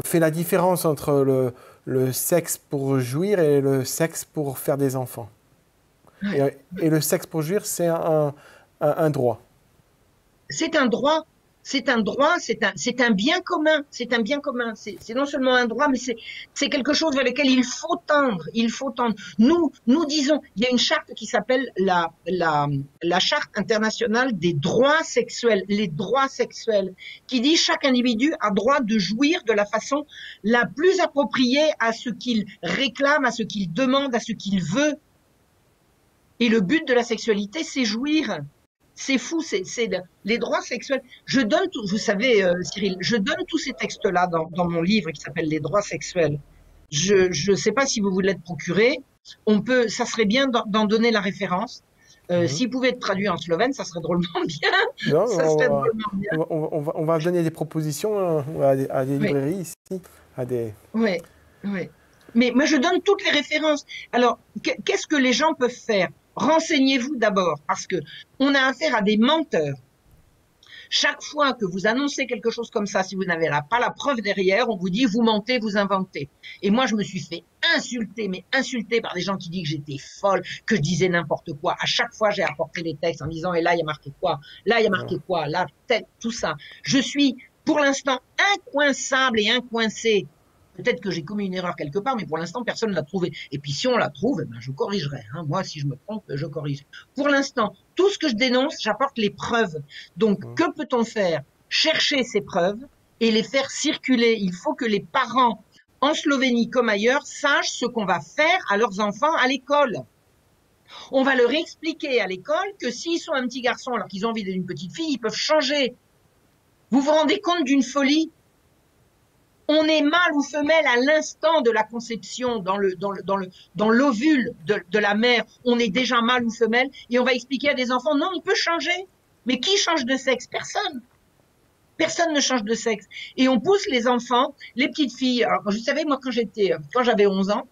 fait la différence entre le sexe pour jouir et le sexe pour faire des enfants. Et le sexe pour jouir, c'est un droit. C'est un droit. C'est un droit, c'est un bien commun, c'est un bien commun. C'est non seulement un droit, mais c'est quelque chose vers lequel il faut tendre. Il faut tendre. Nous disons, il y a une charte qui s'appelle la charte internationale des droits sexuels, les droits sexuels, qui dit chaque individu a droit de jouir de la façon la plus appropriée à ce qu'il réclame, à ce qu'il demande, à ce qu'il veut. Et le but de la sexualité, c'est jouir. C'est fou, c'est les droits sexuels. Je donne tout, vous savez, Cyril, je donne tous ces textes-là dans mon livre qui s'appelle Les droits sexuels. Je sais pas si vous voulez le procurer. Ça serait bien d'en donner la référence. S'il pouvait être traduit en slovène, ça serait drôlement bien. Non, drôlement on va donner des propositions à des librairies ici, Oui. Mais moi, je donne toutes les références. Alors, qu'est-ce que les gens peuvent faire? Renseignez-vous d'abord, parce que on a affaire à des menteurs. Chaque fois que vous annoncez quelque chose comme ça, si vous n'avez pas la preuve derrière, on vous dit vous mentez, vous inventez. Et moi, je me suis fait insulter par des gens qui disent que j'étais folle, que je disais n'importe quoi. À chaque fois, j'ai apporté les textes en disant et là, il y a marqué quoi? Là, il y a marqué quoi? Là, tout ça. Je suis, pour l'instant, incoinçable et incoincé. Peut-être que j'ai commis une erreur quelque part, mais pour l'instant, personne ne l'a trouvé. Et puis, si on la trouve, ben, je corrigerai. Moi, si je me trompe, je corrige. Pour l'instant, tout ce que je dénonce, j'apporte les preuves. Donc, que peut-on faire? Chercher ces preuves et les faire circuler. Il faut que les parents, en Slovénie comme ailleurs, sachent ce qu'on va faire à leurs enfants à l'école. On va leur expliquer à l'école que s'ils sont un petit garçon alors qu'ils ont envie d'une petite fille, ils peuvent changer. Vous vous rendez compte d'une folie? On est mâle ou femelle à l'instant de la conception, dans l'ovule de la mère, on est déjà mâle ou femelle, et on va expliquer à des enfants, non, on peut changer. Mais qui change de sexe? Personne. Personne ne change de sexe. Et on pousse les enfants, les petites filles. Alors, vous savez, moi, quand j'avais 11 ans,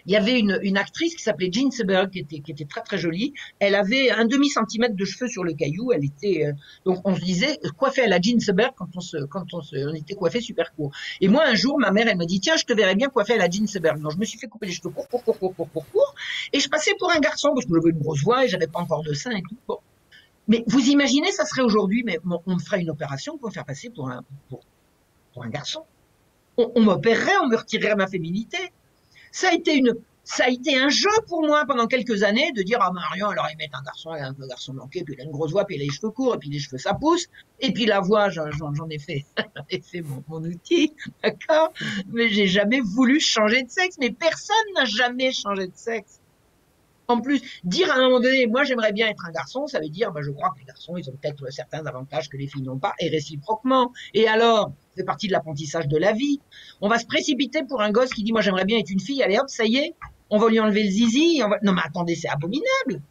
il y avait une actrice qui s'appelait Jean Seberg, qui était très très jolie. Elle avait un demi-centimètre de cheveux sur le caillou. Elle était donc on se disait coiffée à la Jean Seberg quand on était coiffé super court. Et moi un jour ma mère elle m'a dit tiens je te verrais bien coiffée à la Jean Seberg. Donc je me suis fait couper les cheveux court et je passais pour un garçon parce que j'avais une grosse voix et j'avais pas encore de sein et tout. Bon. Mais vous imaginez ça serait aujourd'hui mais on me ferait une opération pour me faire passer pour un garçon. On m'opérerait, on me retirerait ma féminité. Ça a été un jeu pour moi pendant quelques années de dire, ah, Marion, alors il met un garçon manqué, puis il a une grosse voix, puis il a les cheveux courts, et puis les cheveux, ça pousse. Et puis la voix, j'en ai fait mon outil, d'accord? Mais j'ai jamais voulu changer de sexe, mais personne n'a jamais changé de sexe. En plus, dire à un moment donné, moi j'aimerais bien être un garçon, ça veut dire, je crois que les garçons, ils ont peut-être certains avantages que les filles n'ont pas, et réciproquement. Et alors, ça fait partie de l'apprentissage de la vie. On va se précipiter pour un gosse qui dit, moi j'aimerais bien être une fille, allez hop, ça y est, on va lui enlever le zizi. Non mais attendez, c'est abominable.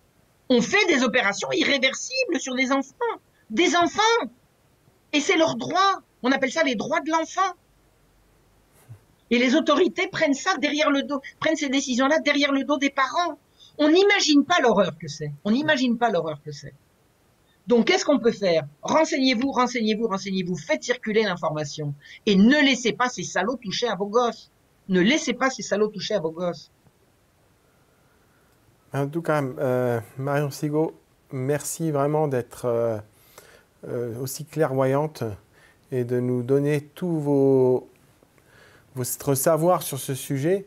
On fait des opérations irréversibles sur des enfants. Des enfants. Et c'est leur droit. On appelle ça les droits de l'enfant. Et les autorités prennent ça derrière le dos, prennent ces décisions-là derrière le dos des parents. On n'imagine pas l'horreur que c'est. On n'imagine pas l'horreur que c'est. Donc, qu'est-ce qu'on peut faire? Renseignez-vous, renseignez-vous, renseignez-vous, faites circuler l'information et ne laissez pas ces salauds toucher à vos gosses. Ne laissez pas ces salauds toucher à vos gosses. En tout cas, Marion Sigaud, merci vraiment d'être aussi clairvoyante et de nous donner tous votre savoir sur ce sujet.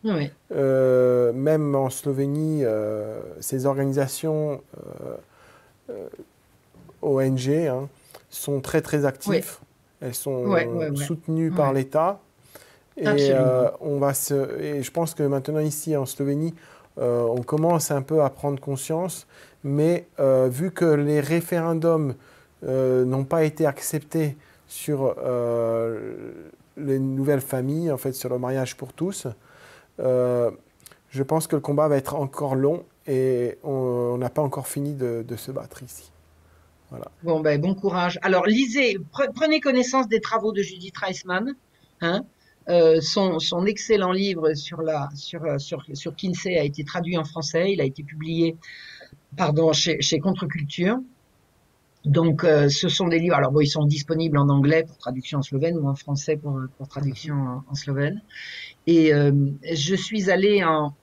Oui. Même en Slovénie, ces organisations ONG hein, sont très très actives. Oui. Elles sont soutenues par l'État. Et, et je pense que maintenant ici en Slovénie, on commence un peu à prendre conscience, mais vu que les référendums n'ont pas été acceptés sur les nouvelles familles, en fait sur le mariage pour tous, je pense que le combat va être encore long et on n'a pas encore fini de se battre ici. Voilà. Bon, ben, bon courage. Alors, lisez, prenez connaissance des travaux de Judith Reisman, hein. Son excellent livre sur Kinsey a été traduit en français. Il a été publié, chez Contre-Culture. Donc, ce sont des livres. Alors, bon, ils sont disponibles en anglais pour traduction en slovène ou en français pour traduction en slovène. Et je suis allée en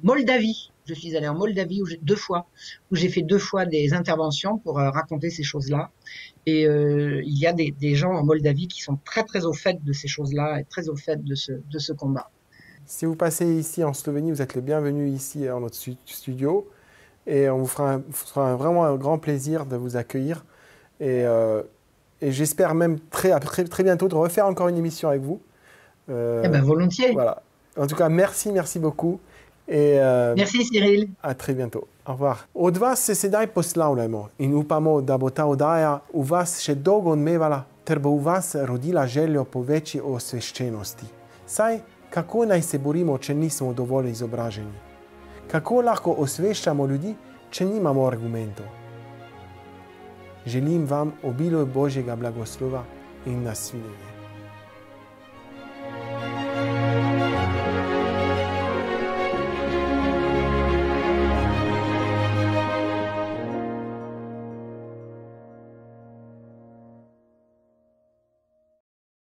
Moldavie. Je suis allée en Moldavie où j'ai fait 2 fois des interventions pour raconter ces choses-là. Et il y a des gens en Moldavie qui sont très très au fait de ces choses-là et très au fait de ce combat. Si vous passez ici en Slovénie, vous êtes le bienvenu ici dans notre studio et on vous fera vraiment un grand plaisir de vous accueillir. Et j'espère même très bientôt de refaire encore une émission avec vous. Eh ben, volontiers. Voilà. En tout cas, merci beaucoup. Et, merci Cyril. À très bientôt. Au revoir. Od vas se sedaj poslavljamo in upamo, da bo ta oddaja v vas še dolgo odmevala, ter bo v vas rodila željo po večji osveščenosti. Saj, kako naj se borimo, če nismo dovolj izobraženi? Kako lahko osveščamo ljudi, če nimamo argumentov? Želim vam obilo Božjega blagoslova in nasvidenje.